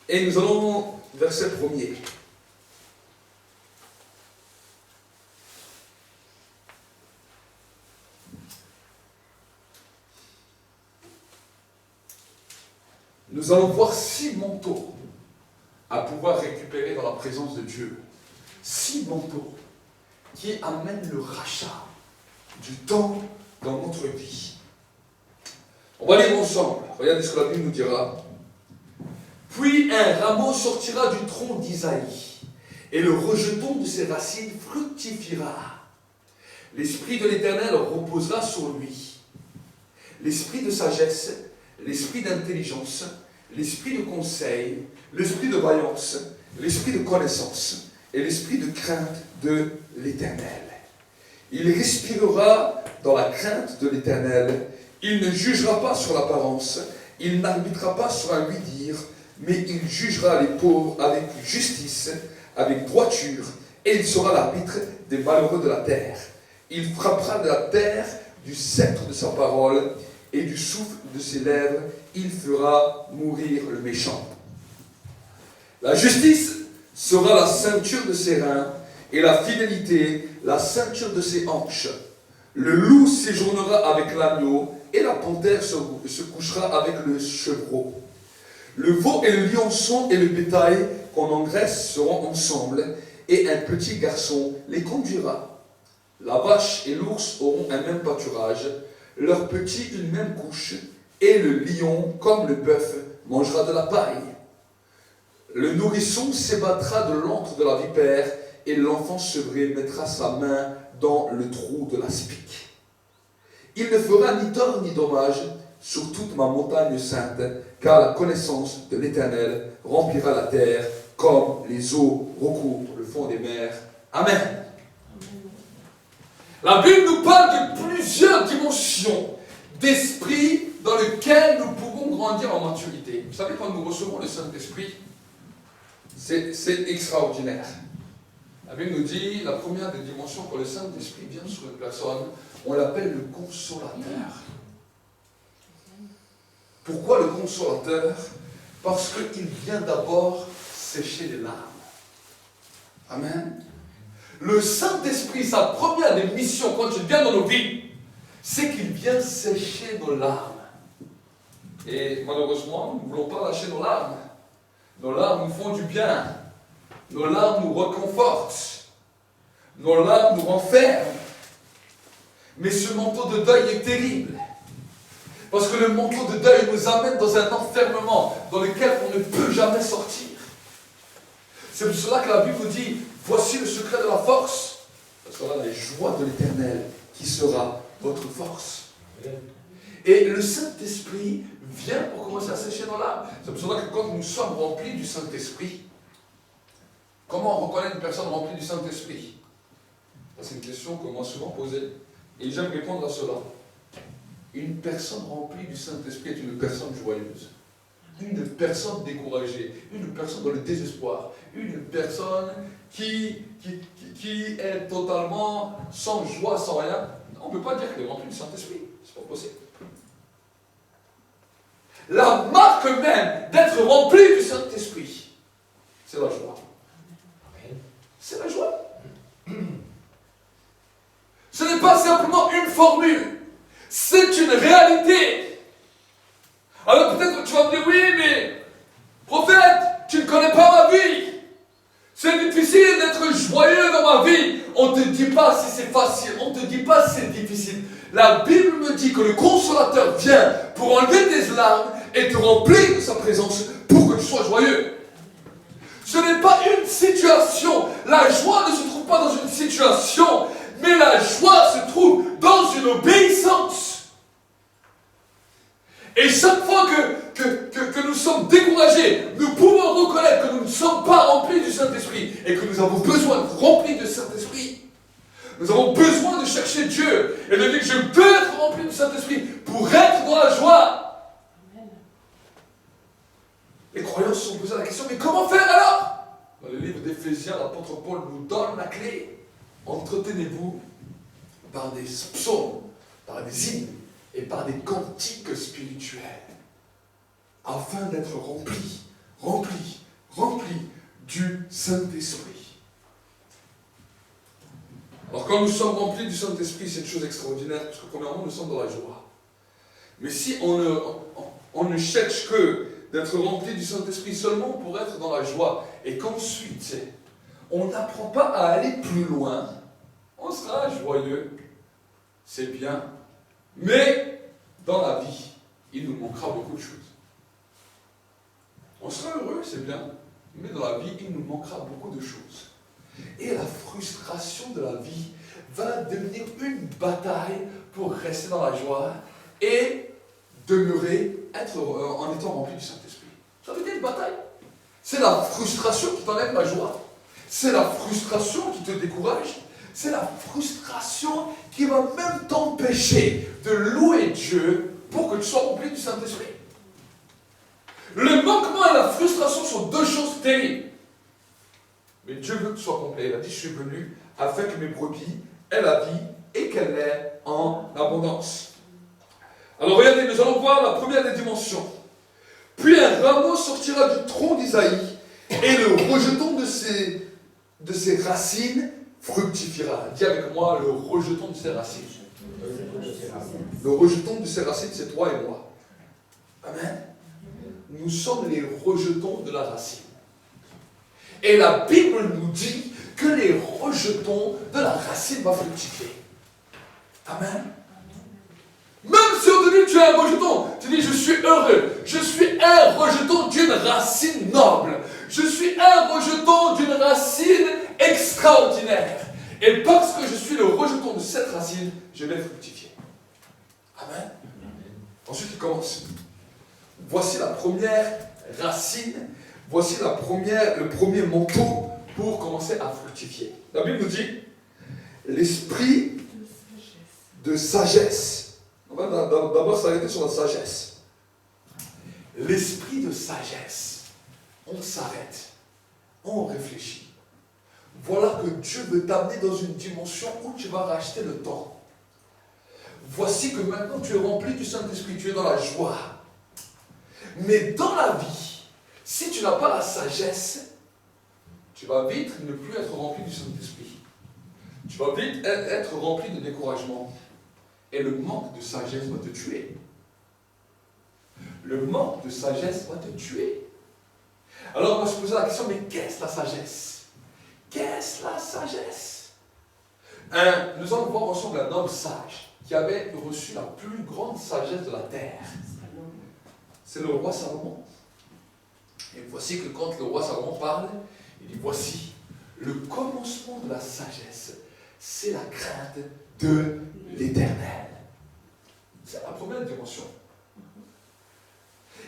Et nous allons verset 1er. Nous allons voir 6 manteaux à pouvoir récupérer dans la présence de Dieu 6 manteaux qui amènent le rachat du temps dans notre vie. On va lire ensemble. Regardez ce que la Bible nous dira. Puis un rameau sortira du tronc d'Isaïe, et le rejeton de ses racines fructifiera. L'Esprit de l'Éternel reposera sur lui. L'Esprit de sagesse, l'Esprit d'intelligence, l'Esprit de conseil, l'Esprit de vaillance, l'Esprit de connaissance et l'Esprit de crainte de l'Éternel. Il respirera dans la crainte de l'Éternel. Il ne jugera pas sur l'apparence, il n'arbitrera pas sur un oui-dire, mais il jugera les pauvres avec justice, avec droiture, et il sera l'arbitre des malheureux de la terre. Il frappera de la terre du sceptre de sa parole, et du souffle de ses lèvres, il fera mourir le méchant. La justice sera la ceinture de ses reins, et la fidélité la ceinture de ses hanches. Le loup séjournera avec l'agneau, et la panthère se couchera avec le chevreau. Le veau et le lionçon et le bétail qu'on engraisse seront ensemble, et un petit garçon les conduira. La vache et l'ours auront un même pâturage, leurs petits une même couche, et le lion, comme le bœuf, mangera de la paille. Le nourrisson s'ébattra de l'antre de la vipère, et l'enfant sevré mettra sa main dans le trou de l'aspic. Il ne fera ni tort ni dommage sur toute ma montagne sainte, car la connaissance de l'Éternel remplira la terre comme les eaux recouvrent le fond des mers. Amen. La Bible nous parle de plusieurs dimensions d'esprit dans lesquelles nous pouvons grandir en maturité. Vous savez, quand nous recevons le Saint-Esprit, c'est extraordinaire. La Bible nous dit, la première des dimensions, quand le Saint-Esprit vient sur une personne, on l'appelle le consolateur. Pourquoi le consolateur? Parce qu'il vient d'abord sécher les larmes. Amen. Le Saint-Esprit, sa première des missions, quand il vient dans nos vies, c'est qu'il vient sécher nos larmes. Et malheureusement, nous ne voulons pas lâcher nos larmes. Nos larmes nous font du bien. Nos larmes nous réconfortent. Nos larmes nous renferment. Mais ce manteau de deuil est terrible. Parce que le manteau de deuil nous amène dans un enfermement dans lequel on ne peut jamais sortir. C'est pour cela que la Bible nous dit, voici le secret de la force. Ce sera la joie de l'Éternel qui sera votre force. Et le Saint-Esprit vient pour commencer à sécher nos larmes. C'est pour cela que quand nous sommes remplis du Saint-Esprit, comment on reconnaît une personne remplie du Saint-Esprit? C'est une question qu'on m'a souvent posée. Et j'aime répondre à cela. Une personne remplie du Saint-Esprit est une personne joyeuse. Une personne découragée. Une personne dans le désespoir. Une personne qui est totalement sans joie, sans rien. On ne peut pas dire qu'elle est remplie du Saint-Esprit. C'est pas possible. La marque même d'être rempli du Saint-Esprit, c'est la joie. C'est la joie. Ce n'est pas simplement une formule, c'est une réalité. Alors peut-être que tu vas me dire, oui, mais prophète, tu ne connais pas ma vie. C'est difficile d'être joyeux dans ma vie. On ne te dit pas si c'est facile, on ne te dit pas si c'est difficile. La Bible me dit que le consolateur vient pour enlever tes larmes et te remplir de sa présence pour que tu sois joyeux. Ce n'est pas une situation. La joie ne se trouve pas dans une situation, mais la joie se trouve dans une obéissance. Et chaque fois que nous sommes découragés, nous pouvons reconnaître que nous ne sommes pas remplis du Saint-Esprit et que nous avons besoin de remplir du Saint-Esprit. Nous avons besoin de chercher Dieu et de dire que je peux être rempli du Saint-Esprit pour être dans la joie. Amen. Les croyants se sont posés la question, mais comment faire alors? Dans le livre d'Éphésiens, l'apôtre Paul nous donne la clé. Entretenez-vous par des psaumes, par des hymnes et par des cantiques spirituels, afin d'être remplis du Saint-Esprit. Alors quand nous sommes remplis du Saint-Esprit, c'est une chose extraordinaire, parce que premièrement, nous sommes dans la joie. Mais si on ne cherche que d'être rempli du Saint-Esprit seulement pour être dans la joie. Et qu'ensuite, on n'apprend pas à aller plus loin. On sera joyeux, c'est bien. Mais dans la vie, il nous manquera beaucoup de choses. On sera heureux, c'est bien. Mais dans la vie, il nous manquera beaucoup de choses. Et la frustration de la vie va devenir une bataille pour rester dans la joie et demeurer en étant rempli du Saint-Esprit. Ça veut dire une bataille. C'est la frustration qui t'enlève la joie. C'est la frustration qui te décourage. C'est la frustration qui va même t'empêcher de louer Dieu pour que tu sois rempli du Saint-Esprit. Le manquement et la frustration sont deux choses terribles. Mais Dieu veut que tu sois complet. Il a dit, je suis venu afin que mes brebis aient la vie et qu'elle l'ait en abondance. Alors regardez, nous allons voir la première des dimensions. Puis un rameau sortira du tronc d'Isaïe et le rejeton de ses racines fructifiera. Dis avec moi, le rejeton de ses racines. Le rejeton de ses racines, c'est toi et moi. Amen. Nous sommes les rejetons de la racine. Et la Bible nous dit que les rejetons de la racine vont fructifier. Amen. Même si au début tu es un rejeton, tu dis je suis heureux, je suis un rejeton d'une racine noble, je suis un rejeton d'une racine extraordinaire. Et parce que je suis le rejeton de cette racine, je vais fructifier. Amen. Ensuite il commence. Voici la première racine, voici le premier manteau pour commencer à fructifier. La Bible nous dit l'esprit de sagesse. On va d'abord s'arrêter sur la sagesse. L'esprit de sagesse. On s'arrête. On réfléchit. Voilà que Dieu veut t'amener dans une dimension où tu vas racheter le temps. Voici que maintenant tu es rempli du Saint-Esprit, tu es dans la joie. Mais dans la vie, si tu n'as pas la sagesse, tu vas vite ne plus être rempli du Saint-Esprit. Tu vas vite être rempli de découragement. Et le manque de sagesse va te tuer. Le manque de sagesse va te tuer. Alors on va se poser la question, mais qu'est-ce la sagesse? Qu'est-ce la sagesse? Nous allons voir ensemble un homme sage qui avait reçu la plus grande sagesse de la terre. C'est le roi Salomon. Et voici que quand le roi Salomon parle, il dit, voici, le commencement de la sagesse, c'est la crainte de l'Éternel. C'est la première dimension.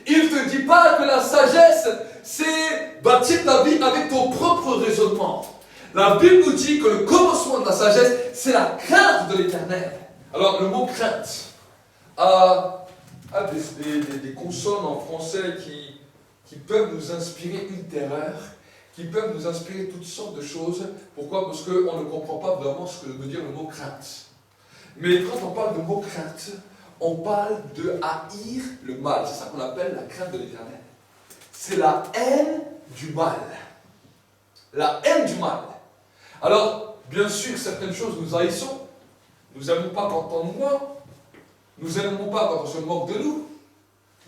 Il ne te dit pas que la sagesse, c'est bâtir ta vie avec ton propre raisonnement. La Bible nous dit que le commencement de la sagesse, c'est la crainte de l'Éternel. Alors, le mot crainte a des consonnes en français qui peuvent nous inspirer une terreur, qui peuvent nous inspirer toutes sortes de choses. Pourquoi? Parce qu'on ne comprend pas vraiment ce que veut dire le mot crainte. Mais quand on parle de mot crainte, on parle de haïr le mal. C'est ça qu'on appelle la crainte de l'Éternel. C'est la haine du mal. La haine du mal. Alors, bien sûr, certaines choses nous haïssons. Nous n'aimons pas quand on nous ment. Nous n'aimons pas quand on se moque de nous.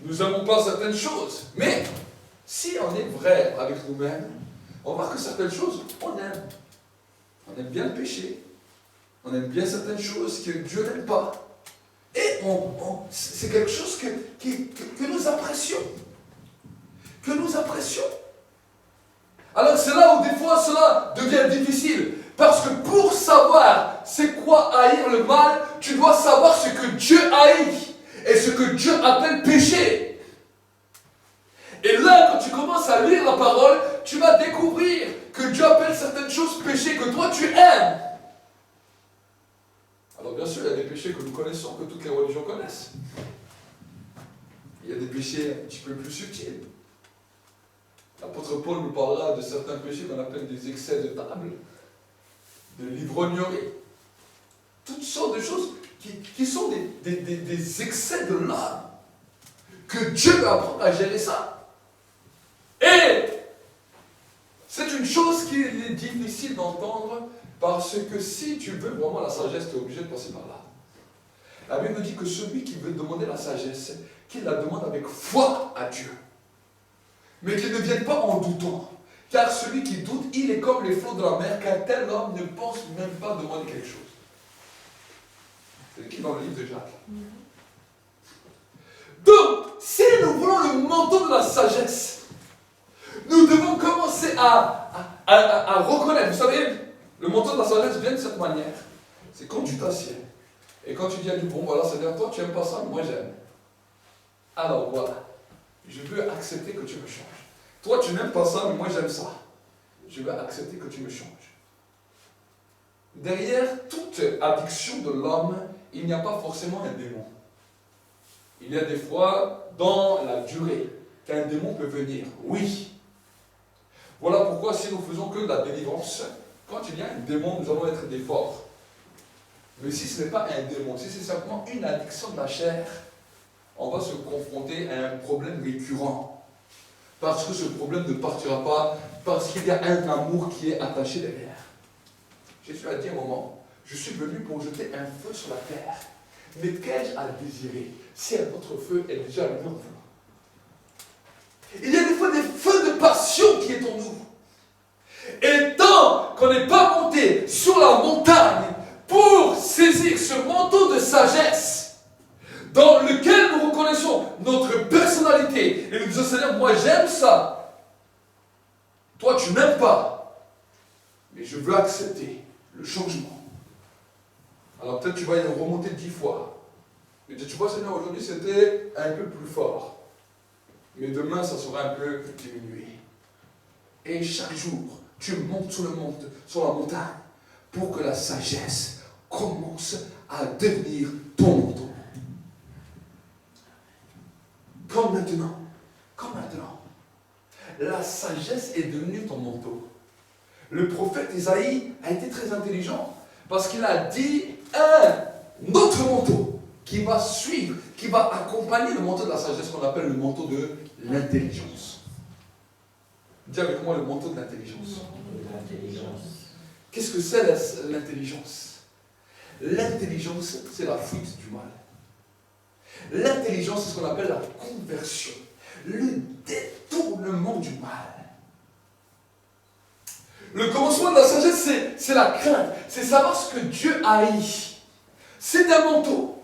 Nous n'aimons pas certaines choses. Mais, si on est vrai avec nous-mêmes, on voit que certaines choses, on aime. On aime bien le péché. On aime bien certaines choses que Dieu n'aime pas. Et c'est quelque chose que nous apprécions. Que nous apprécions. Alors c'est là où des fois cela devient difficile. Parce que pour savoir c'est quoi haïr le mal, tu dois savoir ce que Dieu haït. Et ce que Dieu appelle péché. Et là, quand tu commences à lire la parole, tu vas découvrir que Dieu appelle certaines choses péchés que toi tu aimes. Alors bien sûr, il y a des péchés que nous connaissons, que toutes les religions connaissent. Il y a des péchés un petit peu plus subtils. L'apôtre Paul nous parlera de certains péchés qu'on appelle des excès de table, de l'ivrognerie. Toutes sortes de choses qui sont des excès de l'âme. Que Dieu va apprendre à gérer ça. Et c'est une chose qui est difficile d'entendre. Parce que si tu veux vraiment la sagesse, tu es obligé de passer par là. La Bible dit que celui qui veut demander la sagesse, qu'il la demande avec foi à Dieu. Mais qu'ils ne viennent pas en doutant. Car celui qui doute, il est comme les flots de la mer, qu'un tel homme ne pense même pas demander quelque chose. C'est écrit dans le livre de Jacques. Donc, si nous voulons le manteau de la sagesse, nous devons commencer à reconnaître. Vous savez, le manteau de la sagesse vient de cette manière. C'est quand tu t'assieds. Et quand tu dis à Dieu, bon voilà, c'est-à-dire toi tu n'aimes pas ça, mais moi j'aime. Alors voilà, je veux accepter que tu me changes. Toi tu n'aimes pas ça, mais moi j'aime ça. Je veux accepter que tu me changes. Derrière toute addiction de l'homme, il n'y a pas forcément un démon. Il y a des fois, dans la durée, qu'un démon peut venir. Oui. Voilà pourquoi si nous faisons que de la délivrance, quand il y a un démon, nous allons être des forts. Mais si ce n'est pas un démon, si c'est simplement une addiction de la chair, on va se confronter à un problème récurrent. Parce que ce problème ne partira pas, parce qu'il y a un amour qui est attaché derrière. Jésus a dit à un moment, je suis venu pour jeter un feu sur la terre. Mais qu'ai-je à désirer si un autre feu est déjà allumé en vous? Il y a des fois des feux de passion qui est en nous. Et tant qu'on n'est pas monté sur la montagne pour saisir ce manteau de sagesse dans lequel nous reconnaissons notre personnalité et nous disons Seigneur, moi j'aime ça. Toi tu n'aimes pas, mais je veux accepter le changement. Alors peut-être tu vas y remonter 10 fois. Mais tu vois Seigneur, aujourd'hui c'était un peu plus fort. Mais demain ça sera un peu diminué. Et chaque jour, tu montes sur la montagne pour que la sagesse commence à devenir ton manteau. Comme maintenant. La sagesse est devenue ton manteau. Le prophète Isaïe a été très intelligent parce qu'il a dit un autre manteau qui va suivre, qui va accompagner le manteau de la sagesse qu'on appelle le manteau de l'intelligence. Dis avec moi le manteau de l'intelligence. Qu'est-ce que c'est l'intelligence? L'intelligence, c'est la fuite du mal. L'intelligence, c'est ce qu'on appelle la conversion, le détournement du mal. Le commencement de la sagesse, c'est la crainte, c'est savoir ce que Dieu haït. C'est un manteau.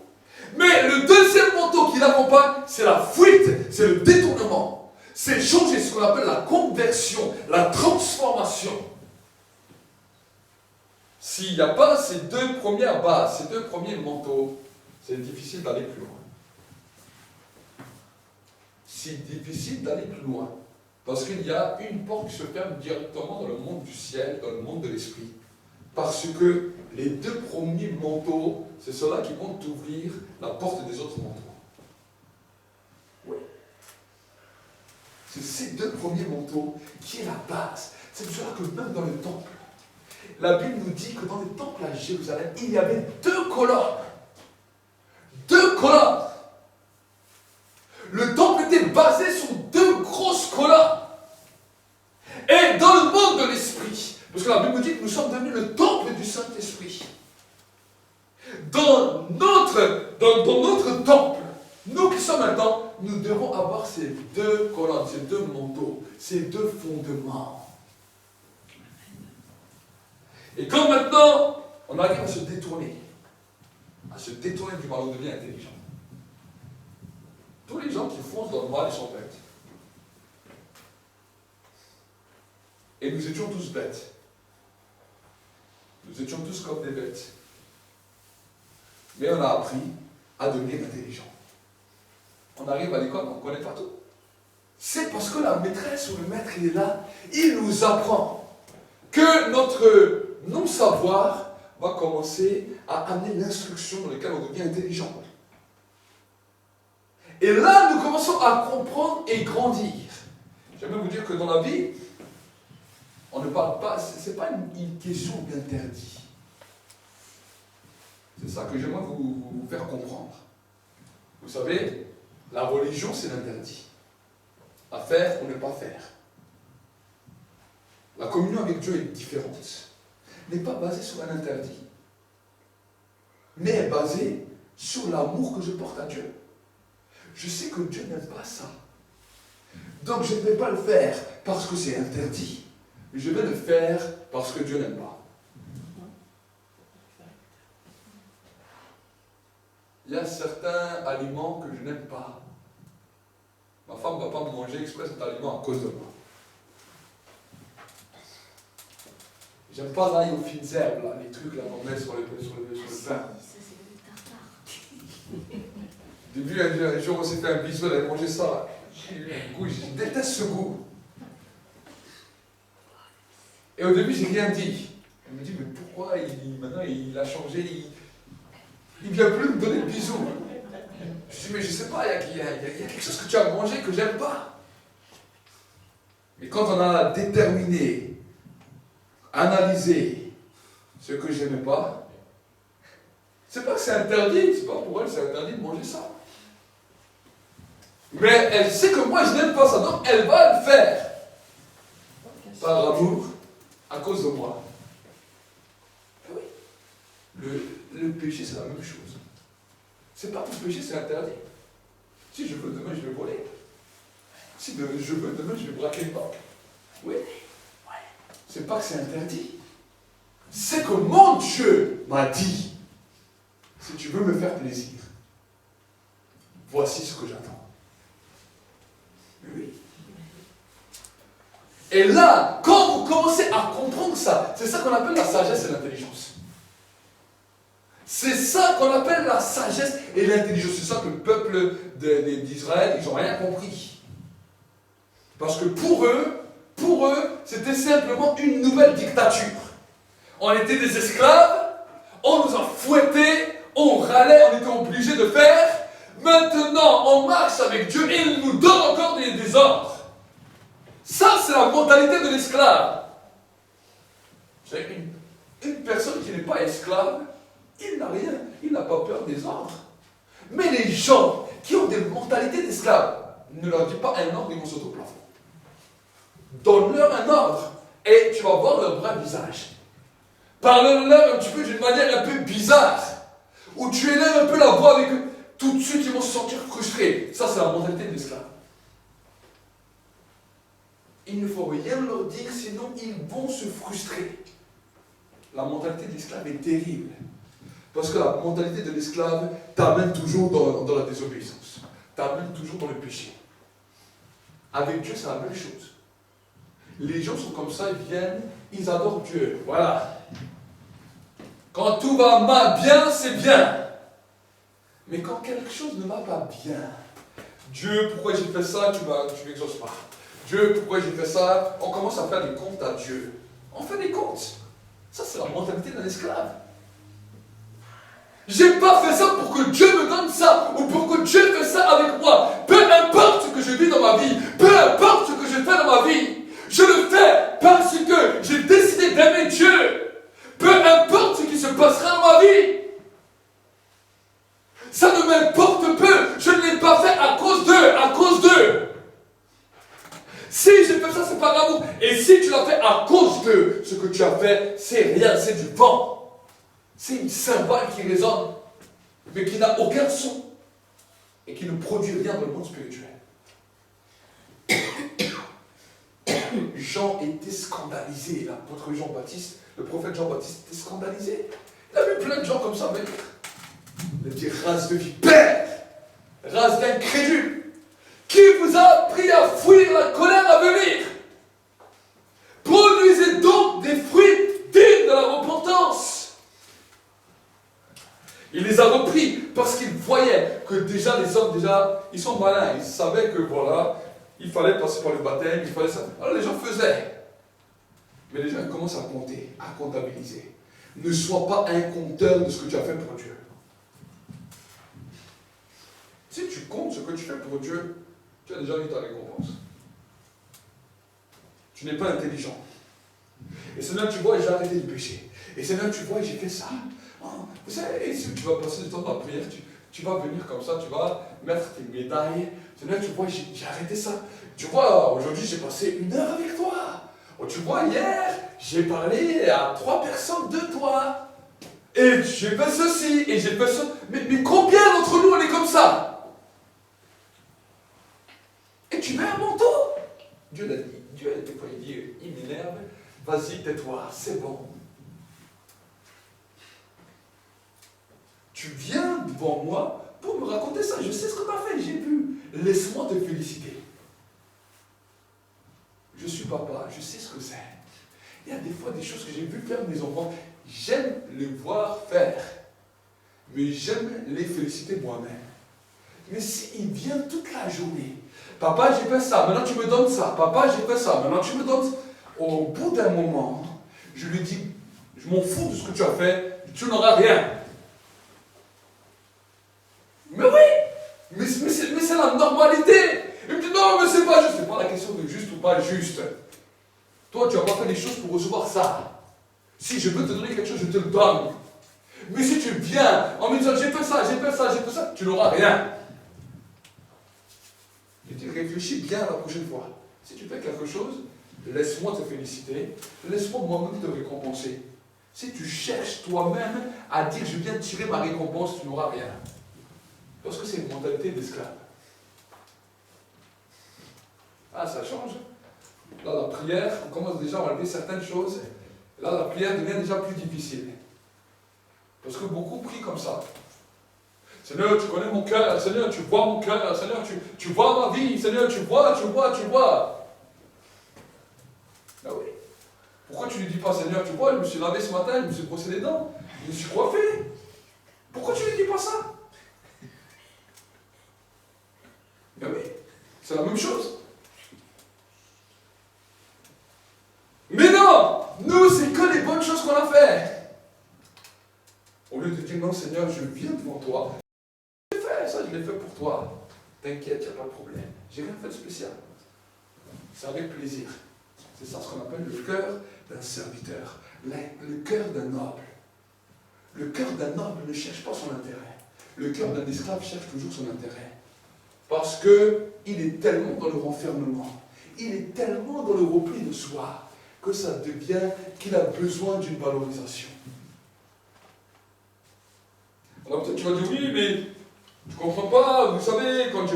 Mais le deuxième manteau qui l'accompagne, c'est la fuite, c'est le détournement. C'est changer, ce qu'on appelle la conversion, la transformation. S'il n'y a pas ces deux premières bases, ces deux premiers manteaux, c'est difficile d'aller plus loin. C'est difficile d'aller plus loin. Parce qu'il y a une porte qui se ferme directement dans le monde du ciel, dans le monde de l'esprit. Parce que les deux premiers manteaux, c'est ceux-là qui vont t'ouvrir la porte des autres manteaux. Oui. C'est ces deux premiers manteaux qui est la base. C'est pour cela que même dans le temple, la Bible nous dit que dans le temple à Jérusalem, il y avait deux colonnes. Deux colonnes. Le temple était basé sur deux grosses colonnes. Et dans le monde de l'esprit, parce que la Bible nous dit que nous sommes devenus le temple du Saint-Esprit. Dans notre temple, nous qui sommes maintenant, nous devons avoir ces deux colonnes, ces deux manteaux, ces deux fondements. Et quand maintenant, on arrive à se détourner du mal, on devient intelligent. Tous les gens qui foncent dans le mal, ils sont bêtes. Et nous étions tous bêtes. Nous étions tous comme des bêtes. Mais on a appris à devenir intelligent. On arrive à l'école, on connaît pas tout. C'est parce que la maîtresse ou le maître, il est là, il nous apprend que notre non-savoir va commencer à amener l'instruction dans laquelle on devient intelligent. Et là, nous commençons à comprendre et grandir. J'aimerais vous dire que dans la vie, on ne parle pas, ce n'est pas une question d'interdit. C'est ça que j'aimerais vous faire comprendre. Vous savez, la religion, c'est l'interdit. À faire ou ne pas faire. La communion avec Dieu est différente. N'est pas basée sur un interdit, mais est basée sur l'amour que je porte à Dieu. Je sais que Dieu n'aime pas ça. Donc je ne vais pas le faire parce que c'est interdit, mais je vais le faire parce que Dieu n'aime pas. Il y a certains aliments que je n'aime pas. Ma femme ne va pas me manger exprès cet aliment à cause de moi. J'aime pas l'ail aux fines herbes, là, les trucs là qu'on met sur le pain. Ça, c'est le tartare. Au début, un jour, on s'est fait un bisou, elle a mangé ça. J'ai eu un goût, je déteste ce goût. Et au début, j'ai rien dit. Elle me dit, mais pourquoi maintenant il a changé, il vient plus me donner le bisou. Je dis, mais je sais pas, il y a quelque chose que tu as mangé que j'aime pas. Mais quand on a déterminé, analysé ce que j'aimais pas, c'est pas que c'est interdit, c'est pas pour elle, c'est interdit de manger ça. Mais elle sait que moi je n'aime pas ça, donc elle va le faire. Par amour, à cause de moi. Oui. Le péché, c'est la même chose. C'est pas que le péché, c'est interdit. Si je veux, demain, je vais voler. Si je veux, demain, je vais braquer une banque. Oui. C'est pas que c'est interdit. C'est que mon Dieu m'a dit, si tu veux me faire plaisir, voici ce que j'attends. Oui. Et là, quand vous commencez à comprendre ça, c'est ça qu'on appelle la sagesse et l'intelligence. C'est ça qu'on appelle la sagesse et l'intelligence. C'est ça que le peuple d'Israël, ils n'ont rien compris. Parce que pour eux, c'était simplement une nouvelle dictature. On était des esclaves, on nous a fouettés, on râlait, on était obligés de faire. Maintenant, on marche avec Dieu et il nous donne encore des ordres. Ça, c'est la mentalité de l'esclave. C'est une personne qui n'est pas esclave, il n'a rien, il n'a pas peur des ordres. Mais les gens qui ont des mentalités d'esclaves, ne leur dis pas un ordre, ils vont sauter au plafond. Donne-leur un ordre et tu vas voir leur vrai visage. Parle-leur un petit peu d'une manière un peu bizarre, où tu élèves un peu la voix avec eux, tout de suite ils vont se sentir frustrés. Ça, c'est la mentalité de l'esclave. Il ne faut rien leur dire, sinon ils vont se frustrer. La mentalité de l'esclave est terrible. Parce que la mentalité de l'esclave t'amène toujours dans la désobéissance. T'amène toujours dans le péché. Avec Dieu, c'est la même chose. Les gens sont comme ça, ils viennent, ils adorent Dieu. Voilà. Quand tout va bien, c'est bien. Mais quand quelque chose ne va pas bien, Dieu, pourquoi j'ai fait ça, tu m'exauces pas. Dieu, pourquoi j'ai fait ça? On commence à faire des comptes à Dieu. On fait des comptes. Ça, c'est la mentalité d'un esclave. J'ai pas fait ça pour que Dieu me donne ça, ou pour que Dieu fasse ça avec moi. Peu importe ce que je vis dans ma vie, peu importe ce que je fais dans ma vie, je le fais parce que j'ai décidé d'aimer Dieu. Peu importe ce qui se passera dans ma vie. Ça ne m'importe peu. Je ne l'ai pas fait à cause d'eux. Si j'ai fait ça, c'est par amour. Et si tu l'as fait à cause de ce que tu as fait, c'est rien, c'est du vent. C'est une cymbale qui résonne, mais qui n'a aucun son et qui ne produit rien dans le monde spirituel. Jean était scandalisé, l'apôtre Jean-Baptiste, le prophète Jean-Baptiste était scandalisé. Il a vu plein de gens comme ça venir. Il a dit, race de vipères, race d'incrédules, qui vous a appris à fuir la colère à venir? Produisez donc des fruits dignes de la repentance. Il les a repris parce qu'il voyait que déjà les hommes, ils sont malins. Ils savaient que voilà, il fallait passer par le baptême, il fallait ça. Alors les gens faisaient. Mais les gens commencent à compter, à comptabiliser. Ne sois pas un compteur de ce que tu as fait pour Dieu. Si tu comptes ce que tu fais pour Dieu, tu as déjà eu ta récompense. Tu n'es pas intelligent. Et c'est là que tu vois, j'ai arrêté de pécher. Et c'est là que tu vois, j'ai fait ça. Vous savez, si tu vas passer du temps dans la prière, tu vas venir comme ça, tu vas mettre tes médailles. C'est là que tu vois, j'ai arrêté ça. Tu vois, aujourd'hui, j'ai passé 1 heure avec toi. Oh, tu vois, hier, j'ai parlé à 3 personnes de toi. Et j'ai fait ceci, et j'ai fait ça. Mais combien d'entre nous, on est comme ça? Et tu mets un manteau. fois il m'énerve. Vas-y, tais-toi, c'est bon. Tu viens devant moi pour me raconter ça. Je sais ce que tu as fait, j'ai vu. Laisse-moi te féliciter. Je suis papa, je sais ce que c'est. Il y a des fois des choses que j'ai vu faire mes enfants. J'aime les voir faire. Mais j'aime les féliciter moi-même. Mais s'il vient toute la journée, papa, j'ai fait ça, maintenant tu me donnes ça. Papa, j'ai fait ça, maintenant tu me donnes ça. Au bout d'un moment, je lui dis, je m'en fous de ce que tu as fait, tu n'auras rien. Mais oui, mais c'est la normalité. Il me dit, non, mais c'est pas juste. C'est pas la question de juste ou pas juste. Toi, tu n'as pas fait les choses pour recevoir ça. Si je veux te donner quelque chose, je te le donne. Mais si tu viens en me disant, j'ai fait ça, j'ai fait ça, j'ai fait ça, tu n'auras rien. Je dis, réfléchis bien la prochaine fois. Si tu fais quelque chose, laisse-moi te féliciter, laisse-moi moi-même te récompenser. Si tu cherches toi-même à dire, je viens tirer ma récompense, tu n'auras rien. Parce que c'est une mentalité d'esclave. Ah, ça change. Là, la prière, on commence déjà à enlever certaines choses. Là, la prière devient déjà plus difficile. Parce que beaucoup prient comme ça. Seigneur, tu connais mon cœur. Seigneur, tu vois mon cœur. Seigneur, tu vois ma vie. Seigneur, tu vois. Ah oui. Pourquoi tu ne lui dis pas, Seigneur, tu vois, je me suis lavé ce matin, je me suis brossé les dents, je me suis coiffé. Pourquoi tu ne lui dis pas ça? Ben oui, c'est la même chose. Mais non, nous, c'est que les bonnes choses qu'on a fait. Au lieu de dire, non, Seigneur, je viens devant toi. Je l'ai fait, ça, je l'ai fait pour toi. T'inquiète, il n'y a pas de problème. J'ai rien fait de spécial. C'est avec plaisir. C'est ça ce qu'on appelle le cœur d'un serviteur, le cœur d'un noble. Le cœur d'un noble ne cherche pas son intérêt. Le cœur d'un esclave cherche toujours son intérêt. Parce qu'il est tellement dans le renfermement, il est tellement dans le repli de soi, que ça devient qu'il a besoin d'une valorisation. Alors peut-être tu vas dire, oui, mais je ne comprends pas, vous savez, quand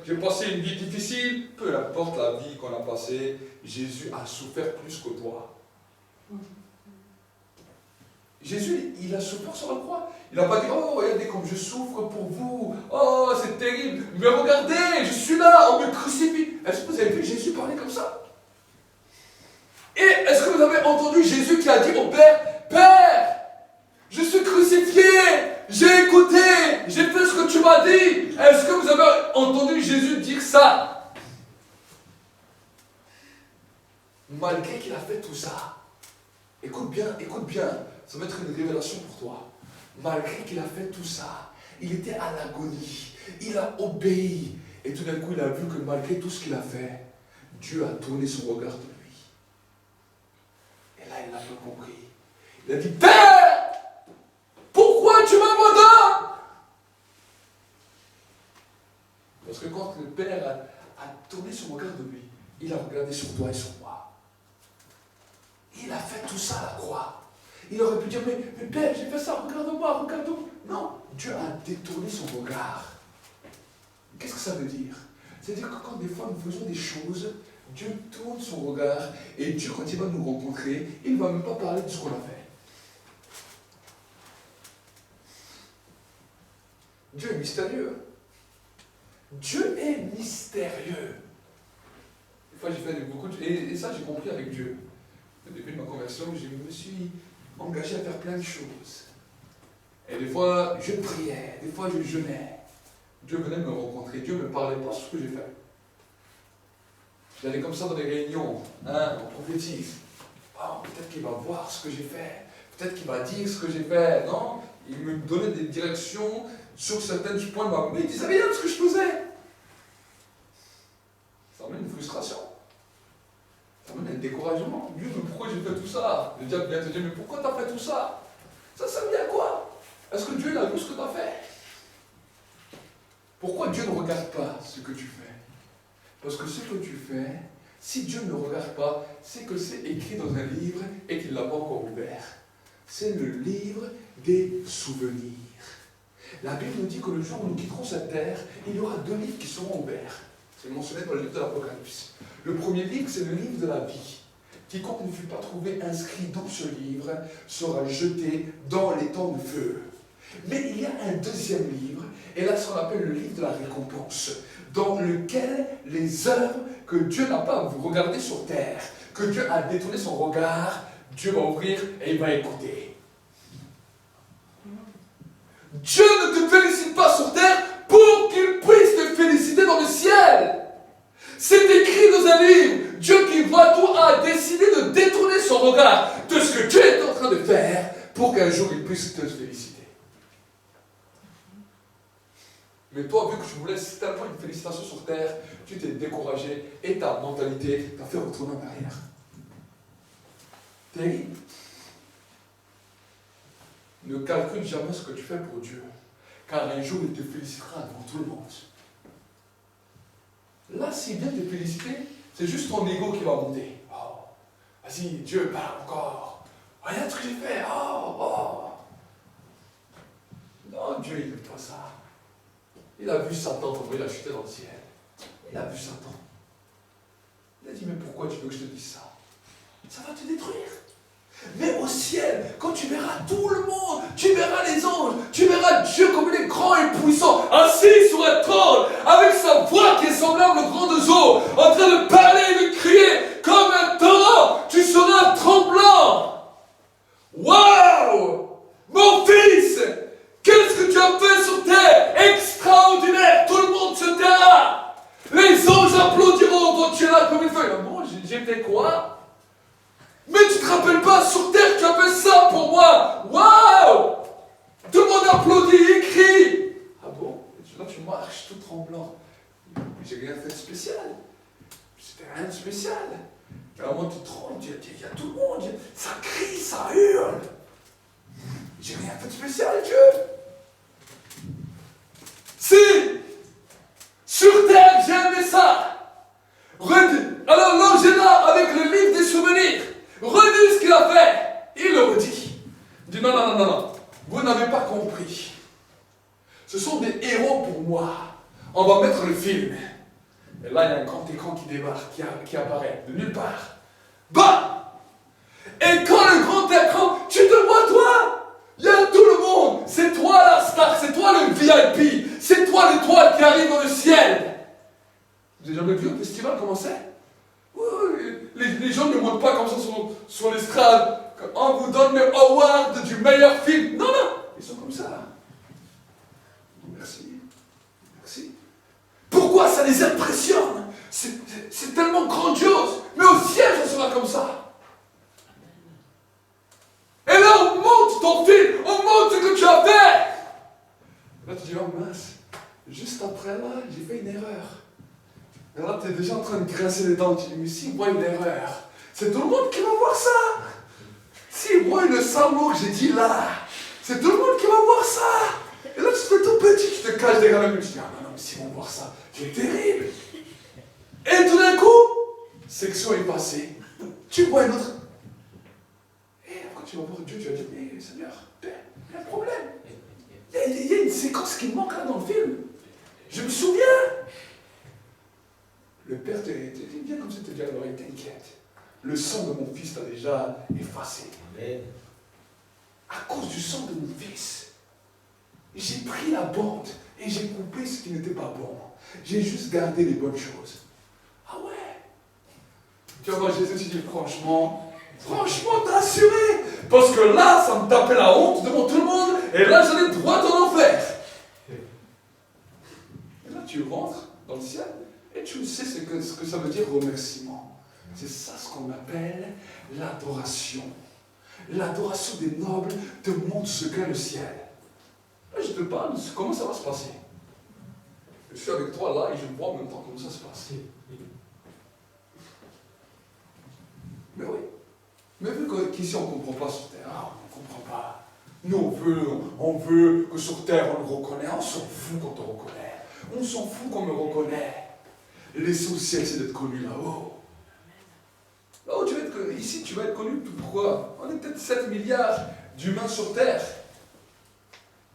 j'ai passé une vie difficile, peu importe la vie qu'on a passée, Jésus a souffert plus que toi. Jésus, il a souffert sur la croix. Il n'a pas dit, oh, regardez comme je souffre pour vous. Oh, c'est terrible. Mais regardez, je suis là, on me crucifie. Est-ce que vous avez vu Jésus parler comme ça? Et est-ce que vous avez entendu Jésus qui a dit au Père, Père, je suis crucifié, j'ai écouté, j'ai fait ce que tu m'as dit. Est-ce que vous avez entendu Jésus dire ça? Malgré qu'il a fait tout ça, écoute bien, ça va être une révélation pour toi. Malgré qu'il a fait tout ça, il était à l'agonie, il a obéi. Et tout d'un coup, il a vu que malgré tout ce qu'il a fait, Dieu a tourné son regard de lui. Et là, il n'a pas compris. Il a dit, Père, pourquoi tu m'abandonnes? Parce que quand le Père a tourné son regard de lui, il a regardé sur toi et sur moi. Il a fait tout ça à la croix. Il aurait pu dire, mais Père, j'ai fait ça, regarde-moi, regarde-moi. Non, Dieu a détourné son regard. Qu'est-ce que ça veut dire? C'est-à-dire que quand des fois nous faisons des choses, Dieu tourne son regard et Dieu, quand il va nous rencontrer, il ne va même pas parler de ce qu'on a fait. Dieu est mystérieux. Dieu est mystérieux. Des fois, j'ai fait beaucoup de... Et ça, j'ai compris avec Dieu. Au début de ma conversion, je me suis engagé à faire plein de choses. Et des fois, je priais, des fois, je jeûnais. Dieu venait me rencontrer, Dieu ne me parlait pas sur ce que j'ai fait. J'allais comme ça dans des réunions, on prophétise. Oh, peut-être qu'il va voir ce que j'ai fait, peut-être qu'il va dire ce que j'ai fait. Non, il me donnait des directions sur certains points, mais il disait rien de ce que je faisais. Ça amène une frustration. Ça amène un découragement. Dieu, mais pourquoi j'ai fait tout ça? Le diable vient te dire, mais pourquoi tu as fait tout ça? Ça sert à quoi? Est-ce que Dieu a vu ce que tu as fait? Pourquoi Dieu ne regarde pas ce que tu fais? Parce que ce que tu fais, si Dieu ne regarde pas, c'est que c'est écrit dans un livre et qu'il ne l'a pas encore ouvert. C'est le livre des souvenirs. La Bible nous dit que le jour où nous quitterons cette terre, il y aura 2 livres qui seront ouverts. C'est mentionné dans le livre de l'Apocalypse. Le premier livre, c'est le livre de la vie. Quiconque ne fut pas trouvé inscrit dans ce livre sera jeté dans les temps de feu. Mais il y a un deuxième livre, et là, ce qu'on appelle le livre de la récompense, dans lequel les œuvres que Dieu n'a pas regardées sur terre, que Dieu a détourné son regard, Dieu va ouvrir et il va écouter. Dieu ne te félicite pas sur terre pour qu'il puisse te féliciter dans le ciel. C'est écrit dans un livre. Dieu qui voit tout a décidé de détourner son regard de ce que Dieu est en train de faire pour qu'un jour il puisse te féliciter. Mais toi, vu que tu voulais tellement une félicitation sur terre, tu t'es découragé et ta mentalité t'a fait retourner en arrière. Terrible. Ne calcule jamais ce que tu fais pour Dieu, car un jour il te félicitera devant tout le monde. Là, s'il vient te féliciter, c'est juste ton ego qui va monter. Oh, vas-y, Dieu, parle encore. Regarde ce que j'ai fait. Oh. Non, Dieu, il n'aime pas ça. Il a vu Satan tomber, il a chuté dans le ciel. Il a vu Satan. Il a dit, mais pourquoi tu veux que je te dise ça? Ça va te détruire. Mais au ciel, quand tu verras tout le monde, tu verras les anges, tu verras Dieu comme il est grand et puissant, assis sur un trône, avec sa voix qui est semblable au grand des eaux, en train de parler et de crier comme un torrent, tu seras tremblant. Waouh! Mon fils, qu'est-ce que tu as fait sur terre? Extraordinaire! Tout le monde se taira. Les anges applaudiront quand tu es là comme il fait. Bon, j'ai fait quoi? Mais tu te rappelles pas, sur terre, tu as fait ça pour moi. Waouh! Tout le monde applaudit et crie. Ah bon? Là, tu marches tout tremblant. J'ai rien fait de spécial. C'était rien de spécial. Et à un moment, tu trembles, il y a tout le monde. Ça crie, ça hurle. J'ai rien fait de spécial, Dieu. Si! Sur terre, j'ai aimé ça. Alors l'ange est là avec le livre des souvenirs. Redis ce qu'il a fait. Il le redit. Il dit non. Vous n'avez pas compris. Ce sont des héros pour moi. On va mettre le film. Et là, il y a un grand écran qui débarque, qui apparaît de nulle part. Bah! Et quand le grand écran, tu te vois toi? Il y a tout le monde. C'est toi la star, c'est toi le VIP. C'est toi l'étoile qui arrive dans le ciel. Vous avez jamais vu un festival comment c'est? Les gens ne montent pas comme ça sur l'estrade. On vous donne le award du meilleur film. Non. Ils sont comme ça. Merci. Pourquoi ça les impressionne? C'est tellement grandiose. Mais au ciel, ça sera comme ça. Et là, on monte ton film. On monte ce que tu as fait. Là, tu dis, oh mince. Juste après là, j'ai fait une erreur. Et là, tu es déjà en train de grincer les dents. Tu dis, mais s'il voit une erreur, c'est tout le monde qui va voir ça. S'il voit le sale mot que j'ai dit là, c'est tout le monde qui va voir ça. Et là, tu te fais tout petit, tu te caches derrière la mur. Tu dis, ah non, mais s'ils vont voir ça, c'est terrible. Et tout d'un coup, section est passée. Tu vois une autre. Et après, tu vas voir Dieu, tu vas dire, mais Seigneur, il y a un problème. Il y a une séquence qui manque là dans le film. Je me souviens. Le père te dit bien comme ça, te dit alors, t'inquiète. Le sang de mon fils t'a déjà effacé. Amen. À cause du sang de mon fils, j'ai pris la bande et j'ai coupé ce qui n'était pas bon. J'ai juste gardé les bonnes choses. Ah ouais. Tu vas voir Jésus, tu dis franchement, t'as assuré. Parce que là, ça me tapait la honte devant tout le monde et là, j'allais droit en enfer. Et là, tu rentres dans le ciel. Et tu sais ce que ça veut dire remerciement. C'est ça ce qu'on appelle l'adoration. L'adoration des nobles te montre ce qu'est le ciel. Là, je te parle de comment ça va se passer. Je suis avec toi là et je vois en même temps comment ça se passe. Mais oui. Mais vu qu'ici on ne comprend pas sur terre, on ne comprend pas. Nous on veut que sur terre on le reconnaît. On s'en fout quand on reconnaît. On s'en fout qu'on me reconnaît. L'essentiel, c'est d'être connu là-haut. Là-haut, ici, tu vas être connu. Pourquoi? On est peut-être 7 milliards d'humains sur Terre.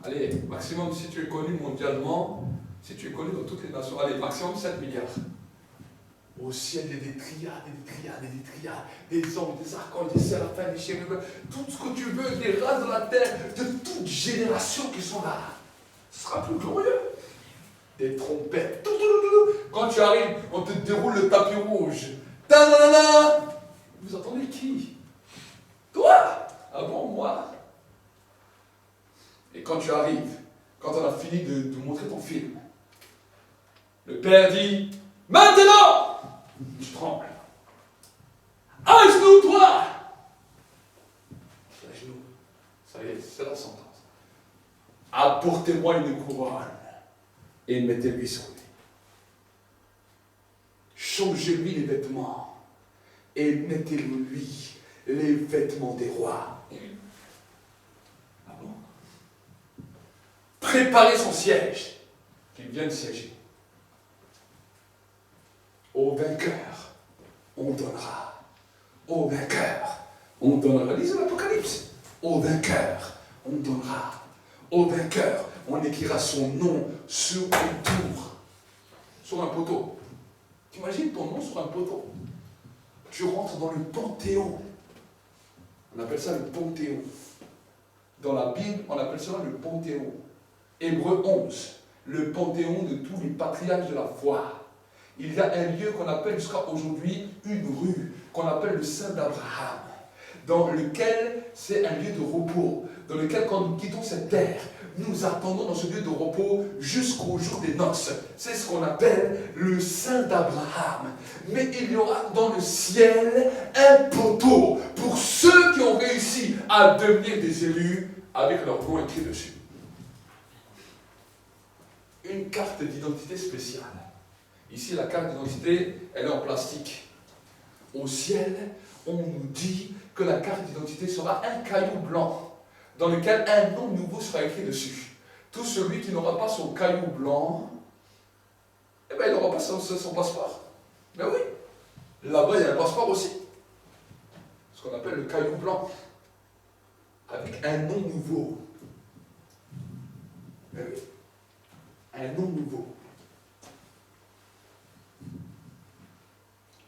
Allez, maximum, si tu es connu mondialement, Si tu es connu dans toutes les nations, allez, maximum 7 milliards. Au ciel, il y a des triades, des triades, des triades, des anges, des archanges, des séraphins, des chérubins, tout ce que tu veux, des races de la terre, de toutes générations qui sont là. Ce sera plus glorieux. Des trompettes. Quand tu arrives, on te déroule le tapis rouge. Ta-da-da-da. Vous entendez qui? Toi? Ah bon, moi? Et quand tu arrives, quand on a fini de montrer ton film, le père dit, maintenant! Tu trembles. À genoux, toi! À genoux. Ça y est, c'est la sentence. Apportez-moi une couronne et mettez-lui sur lui. Changez-lui les vêtements et mettez-lui les vêtements des rois. Ah bon? Préparez son siège, qu'il vienne siéger. Au vainqueur, on donnera. Au vainqueur, on donnera. Lisez l'Apocalypse. Au vainqueur, on donnera. Au vainqueur, on écrira son nom sur une tour, sur un poteau. T'imagines ton nom sur un poteau? Tu rentres dans le Panthéon. On appelle ça le Panthéon. Dans la Bible, on appelle ça le Panthéon. Hébreux 11, le Panthéon de tous les patriarches de la foi. Il y a un lieu qu'on appelle jusqu'à aujourd'hui une rue, qu'on appelle le Saint d'Abraham, dans lequel c'est un lieu de repos, dans lequel quand nous quittons cette terre, nous attendons dans ce lieu de repos jusqu'au jour des noces. C'est ce qu'on appelle le Saint d'Abraham. Mais il y aura dans le ciel un poteau pour ceux qui ont réussi à devenir des élus avec leur nom écrit dessus. Une carte d'identité spéciale. Ici, la carte d'identité, elle est en plastique. Au ciel, on nous dit que la carte d'identité sera un caillou blanc dans lequel un nom nouveau sera écrit dessus. Tout celui qui n'aura pas son caillou blanc, eh bien, il n'aura pas son passeport. Ben oui, là-bas, il y a un passeport aussi. Ce qu'on appelle le caillou blanc, avec un nom nouveau. Ben oui, un nom nouveau.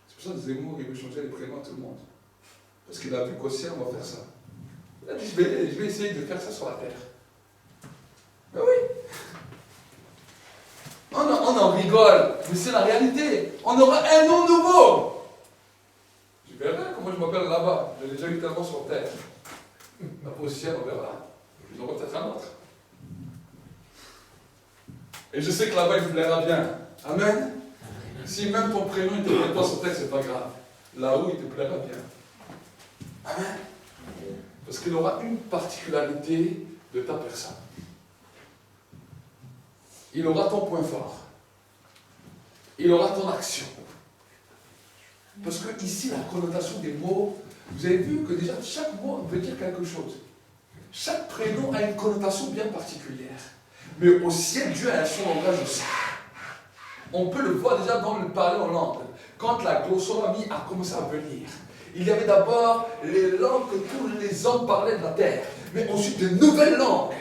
C'est pour ça que Zemmour, il veut changer les prénoms à tout le monde. Parce qu'il a vu qu'au ciel, on va faire ça. Il a dit, je vais essayer de faire ça sur la terre. Ben oui. On en rigole, mais c'est la réalité. On aura un nom nouveau. Je verrai comment je m'appelle là-bas. Je l'ai déjà eu tellement sur terre. Après au ciel, on verra. Il y en aura peut-être un autre. Et je sais que là-bas, il vous plaira bien. Amen. Si même ton prénom ne te plaît pas sur terre, c'est pas grave. Là-haut, il te plaira bien. Amen. Parce qu'il aura une particularité de ta personne. Il aura ton point fort. Il aura ton action. Parce que ici, la connotation des mots, vous avez vu que déjà chaque mot veut dire quelque chose. Chaque prénom a une connotation bien particulière. Mais au ciel, Dieu a son langage aussi. On peut le voir déjà dans le parler en langue. Quand la glossolalie a commencé à venir, il y avait d'abord les langues que tous les hommes parlaient de la terre, mais ensuite de nouvelles langues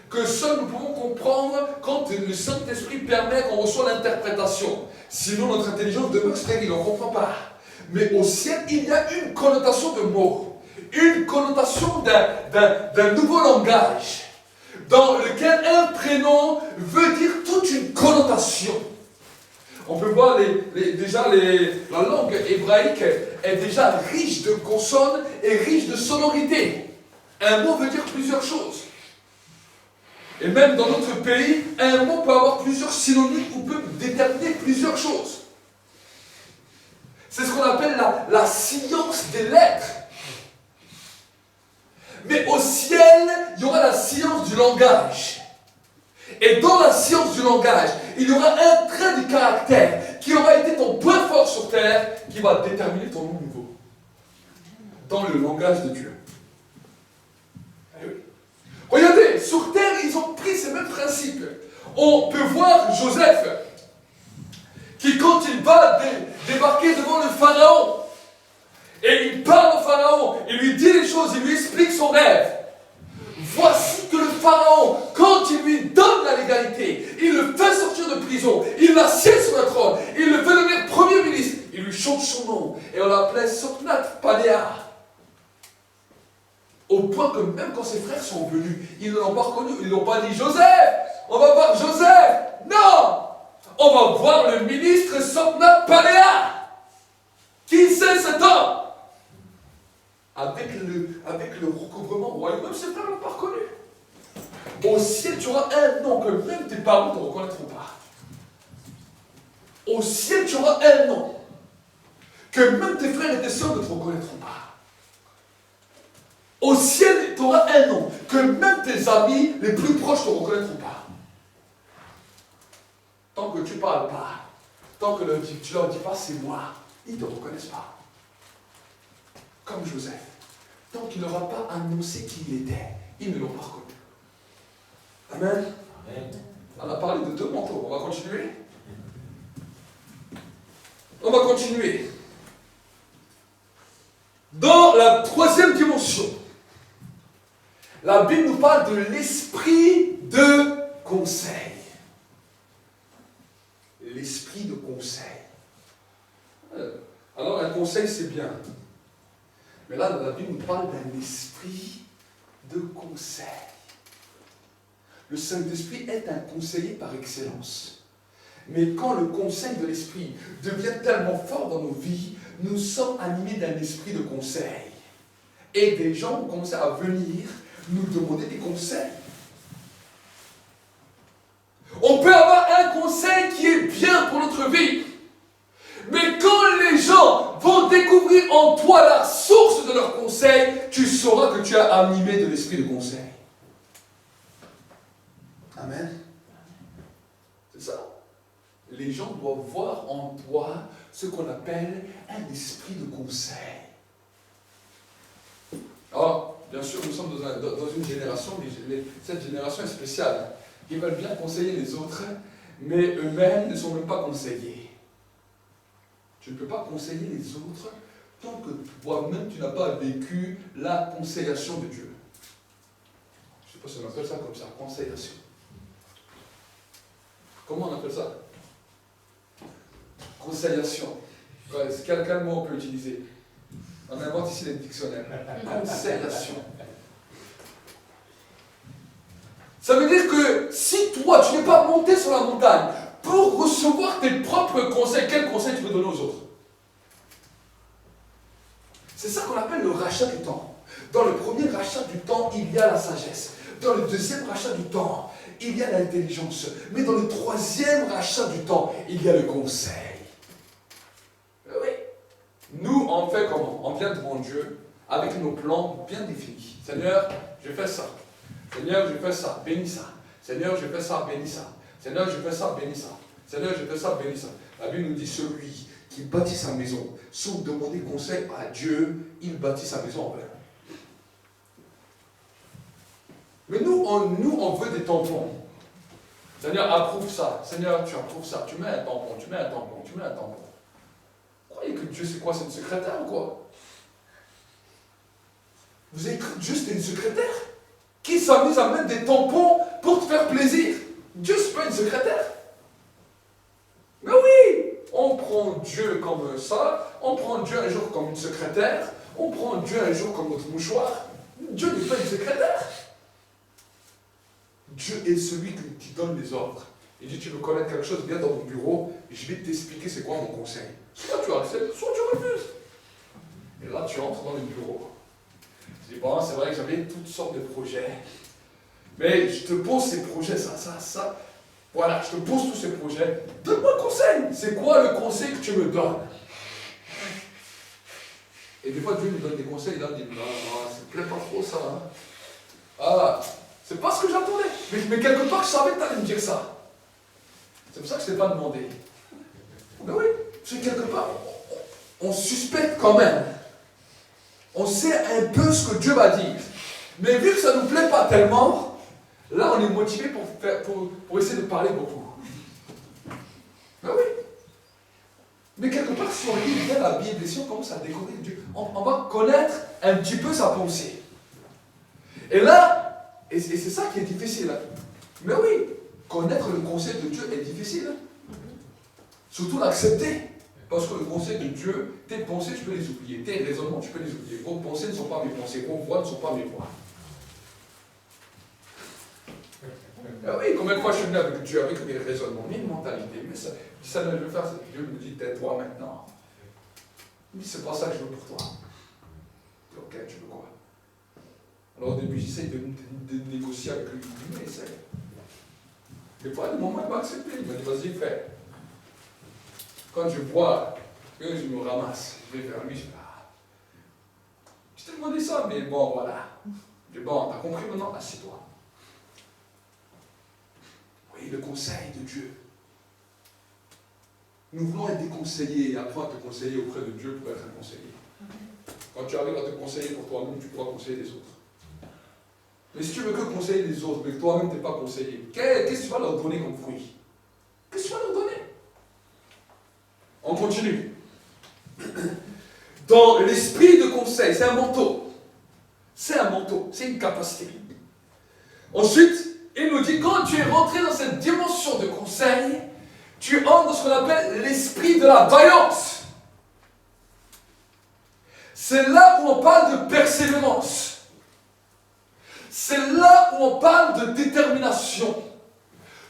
que seuls nous pouvons comprendre quand le Saint-Esprit permet qu'on reçoit l'interprétation. Sinon, notre intelligence demeure stérile, on ne comprend pas. Mais au ciel, il y a une connotation de mots, une connotation d'un nouveau langage, dans lequel un prénom veut dire toute une connotation. On peut voir la langue hébraïque est déjà riche de consonnes et riche de sonorités. Un mot veut dire plusieurs choses. Et même dans notre pays, un mot peut avoir plusieurs synonymes ou peut déterminer plusieurs choses. C'est ce qu'on appelle la science des lettres. Mais au ciel, il y aura la science du langage. Et dans la science du langage, il y aura un trait de caractère qui aura été ton point fort sur terre qui va déterminer ton nom nouveau. Dans le langage de Dieu. Eh oui. Regardez, sur terre, ils ont pris ces mêmes principes. On peut voir Joseph, qui quand il va débarquer devant le pharaon, et il parle au pharaon, il lui dit les choses, il lui explique son rêve. Voici que le pharaon, quand il lui donne la légalité, il le fait sortir de prison. Il l'assied sur le trône. Il le fait devenir premier ministre. Il lui change son nom. Et on l'appelait Sopnat Panéa. Au point que même quand ses frères sont venus, ils ne l'ont pas reconnu. Ils n'ont pas dit Joseph, on va voir Joseph. Non, on va voir le ministre Sopnat Panéa. Qui c'est cet homme? Avec le recouvrement royal, même ses frères ne l'ont pas reconnu. Au ciel, tu auras un nom que même tes parents ne te reconnaîtront pas. Au ciel, tu auras un nom que même tes frères et tes soeurs ne te reconnaîtront pas. Au ciel, tu auras un nom que même tes amis les plus proches ne te reconnaîtront pas. Tant que tu ne parles pas, tant que tu leur dis pas c'est moi, ils ne te reconnaissent pas. Comme Joseph. Tant qu'il n'aura pas annoncé qui il était, ils ne l'ont pas reconnu. Amen. Amen. On a parlé de 2 manteaux. On va continuer. On va continuer. Dans la 3e dimension, la Bible nous parle de l'esprit de conseil. L'esprit de conseil. Alors, un conseil, c'est bien. Mais là, la Bible nous parle d'un esprit de conseil. Le Saint-Esprit est un conseiller par excellence. Mais quand le conseil de l'Esprit devient tellement fort dans nos vies, nous sommes animés d'un esprit de conseil. Et des gens ont commencé à venir nous demander des conseils. On peut avoir un conseil qui est bien pour notre vie. Mais quand les gens vont découvrir en toi la source de leur conseil, tu sauras que tu es animé de l'esprit de conseil. Amen. C'est ça. Les gens doivent voir en toi ce qu'on appelle un esprit de conseil. Alors, bien sûr, nous sommes dans une génération, cette génération est spéciale. Ils veulent bien conseiller les autres, mais eux-mêmes ne sont même pas conseillés. Tu ne peux pas conseiller les autres tant que toi-même tu n'as pas vécu la conseillation de Dieu. Je ne sais pas si on appelle ça comme ça, conseillation. Comment on appelle ça? Conseillation. Ouais, quel mot on peut utiliser? On invente ici les dictionnaires. Conseillation. Ça veut dire que si toi, tu n'es pas monté sur la montagne pour recevoir tes propres conseils, quels conseils tu peux donner aux autres? C'est ça qu'on appelle le rachat du temps. Dans le premier rachat du temps, il y a la sagesse. Dans le deuxième rachat du temps, il y a l'intelligence. Mais dans le troisième rachat du temps, il y a le conseil. Oui. Nous, on fait comment? On vient devant Dieu avec nos plans bien définis. Seigneur, je fais ça. Seigneur, je fais ça. Bénis ça. Seigneur, je fais ça. Bénis ça. Seigneur, je fais ça. Bénis ça. Seigneur, je fais ça. Bénis ça. La Bible nous dit celui qui bâtit sa maison sans demander conseil à Dieu, il bâtit sa maison en vain. Mais nous, on veut des tampons. Seigneur, approuve ça. Seigneur, tu approuves ça. Tu mets un tampon, tu mets un tampon, tu mets un tampon. Vous croyez que Dieu, c'est quoi? C'est une secrétaire ou quoi? Vous avez cru que Dieu, c'était une secrétaire qui s'amuse à mettre des tampons pour te faire plaisir. Dieu, c'est pas une secrétaire. Mais oui, on prend Dieu comme ça, on prend Dieu un jour comme une secrétaire, on prend Dieu un jour comme notre mouchoir. Dieu n'est pas une secrétaire. Dieu est celui qui donne les ordres. Il dit, tu veux connaître quelque chose, viens dans mon bureau, et je vais t'expliquer c'est quoi mon conseil. Soit tu acceptes, soit tu refuses. Et là, tu entres dans le bureau. Tu dis, bon, c'est vrai que j'avais toutes sortes de projets, mais je te pose ces projets, ça. Voilà, je te pose tous ces projets. Donne-moi un conseil. C'est quoi le conseil que tu me donnes? Et des fois, Dieu nous donne des conseils, là, il dit, non, ça ne plaît pas trop ça. Hein. Ah, c'est pas ce que j'attendais. Mais quelque part, je savais que tu allais me dire ça. C'est pour ça que je ne t'ai pas demandé. Mais oui, parce que quelque part, on suspecte quand même. On sait un peu ce que Dieu va dire. Mais vu que ça ne nous plaît pas tellement, là, on est motivé pour essayer de parler beaucoup. Mais oui. Mais quelque part, si on lit bien la Bible, si on commence à découvrir Dieu, on va connaître un petit peu sa pensée. Et là, et c'est ça qui est difficile. Mais oui, connaître le conseil de Dieu est difficile. Hein? Surtout l'accepter. Parce que le conseil de Dieu, tes pensées, tu peux les oublier. Tes raisonnements, tu peux les oublier. Vos pensées ne sont pas mes pensées. Vos voix ne sont pas mes voix. Ah oui, combien de fois je suis venu avec Dieu, avec mes raisonnements, mes mentalités. Mais ça je veux faire, Dieu me dit, tais-toi maintenant. Mais c'est pas ça que je veux pour toi. Ok, tu veux quoi? Alors au début, j'essaie de négocier avec lui. Mais essaye. Des fois, à un moment, il m'a accepté. Il m'a dit, vas-y, fais. Quand je vois que je me ramasse, je vais vers lui, je dis, ah, je t'ai demandé ça, mais bon, voilà. Je dis, bon, t'as compris maintenant, assieds-toi. Oui, le conseil de Dieu. Nous voulons être des conseillers et apprendre à te conseiller auprès de Dieu pour être un conseiller. Quand tu arrives à te conseiller pour toi-même, tu pourras conseiller les autres. Mais si tu veux que conseiller les autres, mais que toi-même tu n'es pas conseillé, qu'est-ce que tu vas leur donner comme fruit? Qu'est-ce que tu vas leur donner? On continue. Dans l'esprit de conseil, c'est un manteau. C'est un manteau, c'est une capacité. Ensuite, il nous dit, quand tu es rentré dans cette dimension de conseil, tu entres dans ce qu'on appelle l'esprit de la vaillance. C'est là où on parle de persévérance. C'est là où on parle de détermination.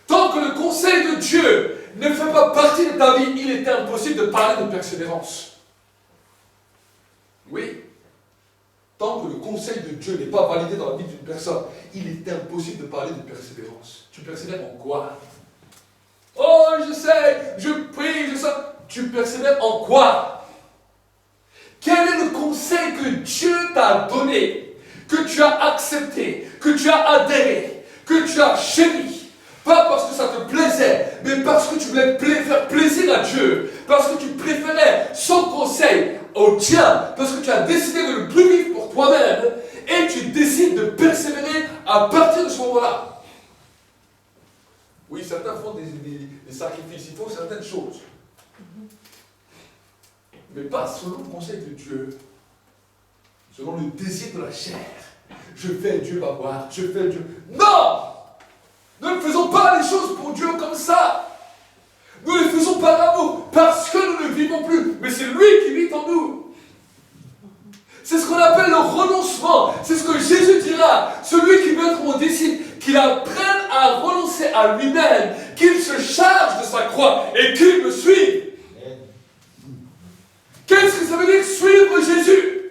Tant que le conseil de Dieu ne fait pas partie de ta vie, il est impossible de parler de persévérance. Oui. Tant que le conseil de Dieu n'est pas validé dans la vie d'une personne, il est impossible de parler de persévérance. Tu persévères en quoi? Oh, je sais, je prie, je sais. Tu persévères en quoi? Quel est le conseil que Dieu t'a donné, que tu as accepté, que tu as adhéré, que tu as chéri? Pas parce que ça te plaisait, mais parce que tu voulais faire plaisir à Dieu, parce que tu préférais son conseil au tien, parce que tu as décidé de le plus vivre pour toi-même, et tu décides de persévérer à partir de ce moment-là. Oui, certains font des sacrifices, ils font certaines choses. Mais pas selon le conseil de Dieu, selon le désir de la chair. Je fais, Dieu va voir, je fais, Dieu. Non! Ne faisons pas les choses pour Dieu comme ça. Nous les faisons par amour, parce que nous ne vivons plus, mais c'est lui qui vit en nous. C'est ce qu'on appelle le renoncement. C'est ce que Jésus dira. Celui qui veut être mon disciple, qu'il apprenne à renoncer à lui-même, qu'il se charge de sa croix et qu'il me suive. Qu'est-ce que ça veut dire suivre Jésus?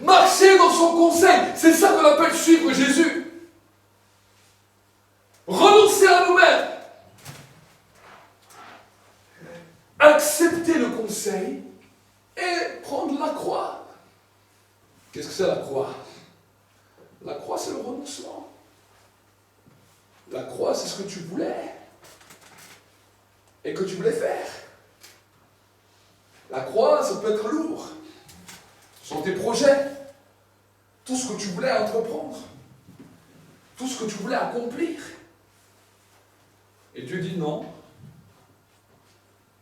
Marcher dans son conseil, c'est ça qu'on appelle suivre Jésus. Renoncer à nous-mêmes. Accepter le conseil et prendre la croix. Qu'est-ce que c'est la croix? La croix, c'est le renoncement. La croix, c'est ce que tu voulais et que tu voulais faire. La croix, ça peut être lourd. Ce sont tes projets, tout ce que tu voulais entreprendre, tout ce que tu voulais accomplir. Et Dieu dit non.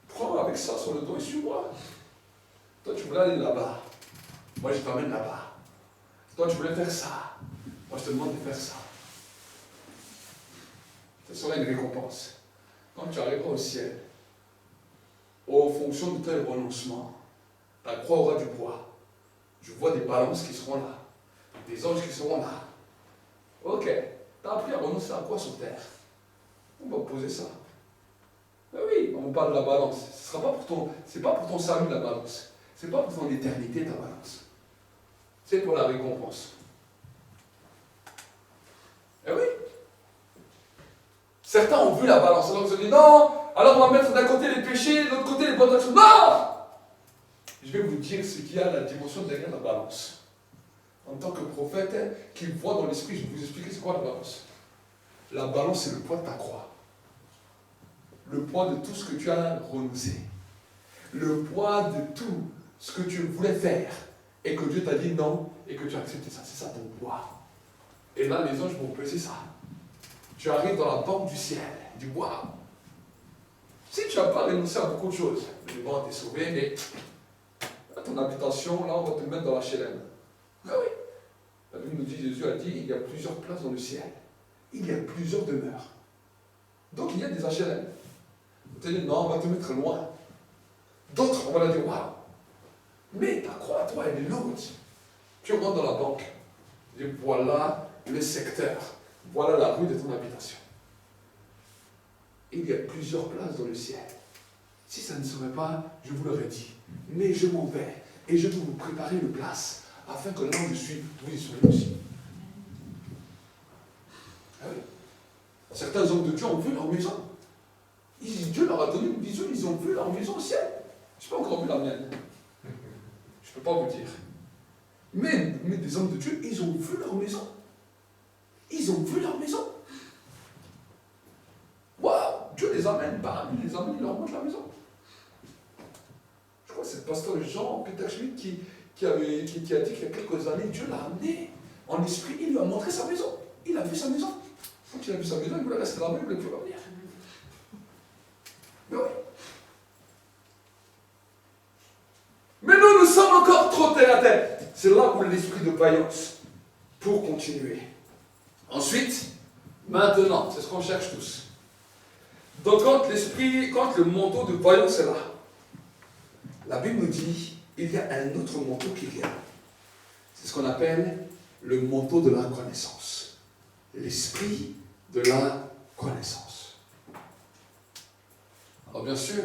Prends avec ça sur le dos et suis-moi. Toi, tu voulais aller là-bas. Moi, je t'emmène là-bas. Toi, tu voulais faire ça. Moi, je te demande de faire ça. Ce sera une récompense. Quand tu arriveras au ciel, en fonction de tel renoncement, ta croix aura du poids. Je vois des balances qui seront là. Des anges qui seront là. Ok. Tu as appris à renoncer à quoi sur terre? On va poser ça. Ben oui, on parle de la balance. Ce n'est pas pour ton salut la balance. Ce n'est pas pour ton éternité ta balance. C'est pour la récompense. Eh oui. Certains ont vu la balance. Alors ils ont dit non, alors on va mettre d'un côté les péchés, de l'autre côté les bonnes actions. Non! Je vais vous dire ce qu'il y a à la dimension derrière la balance. En tant que prophète qui voit dans l'esprit, je vais vous expliquer c'est quoi la balance. La balance, c'est le poids de ta croix. Le poids de tout ce que tu as renoncé. Le poids de tout ce que tu voulais faire et que Dieu t'a dit non et que tu as accepté ça. C'est ça ton poids. Et là, les anges vont peser ça. Tu arrives dans la banque du ciel. Tu dis waouh. Si tu n'as pas renoncé à beaucoup de choses, mais bon, tu es sauvé, mais à ton habitation, là, on va te mettre dans la HLM. Ben oui. La Bible nous dit, Jésus a dit, il y a plusieurs places dans le ciel. Il y a plusieurs demeures. Donc il y a des HLM. On te dit, non, on va te mettre loin. D'autres, on va leur dire, waouh. Mais ta croix, toi, elle est lourde. Tu rentres dans la banque. Et voilà le secteur. Voilà la rue de ton habitation. Il y a plusieurs places dans le ciel. Si ça ne serait pas, je vous l'aurais dit. Mais je m'en vais et je vais vous préparer une place afin que là où je suis, vous y soyez aussi. Ah oui. Certains hommes de Dieu ont vu leur maison. Dieu leur a donné une vision, ils ont vu leur maison au ciel. Je n'ai pas encore vu la mienne. Je ne peux pas vous dire. Mais des hommes de Dieu, ils ont vu leur maison. Ils ont vu leur maison. Waouh! Dieu les amène, bam, ils les amène, ils leur montrent la maison. Je crois que c'est le pasteur Jean Peter Schmidt qui a dit qu'il y a quelques années, Dieu l'a amené en esprit, il lui a montré sa maison. Il a vu sa maison. Quand il a vu sa maison, il voulait rester là-bas, il ne voulait plus revenir. Mais oui. Mais nous sommes encore trop terre à terre. C'est là où l'esprit de vaillance, pour continuer. Ensuite, maintenant, c'est ce qu'on cherche tous. Donc quand le manteau de vaillance est là, la Bible nous dit, il y a un autre manteau qui vient. C'est ce qu'on appelle le manteau de la connaissance. L'esprit de la connaissance. Alors bien sûr,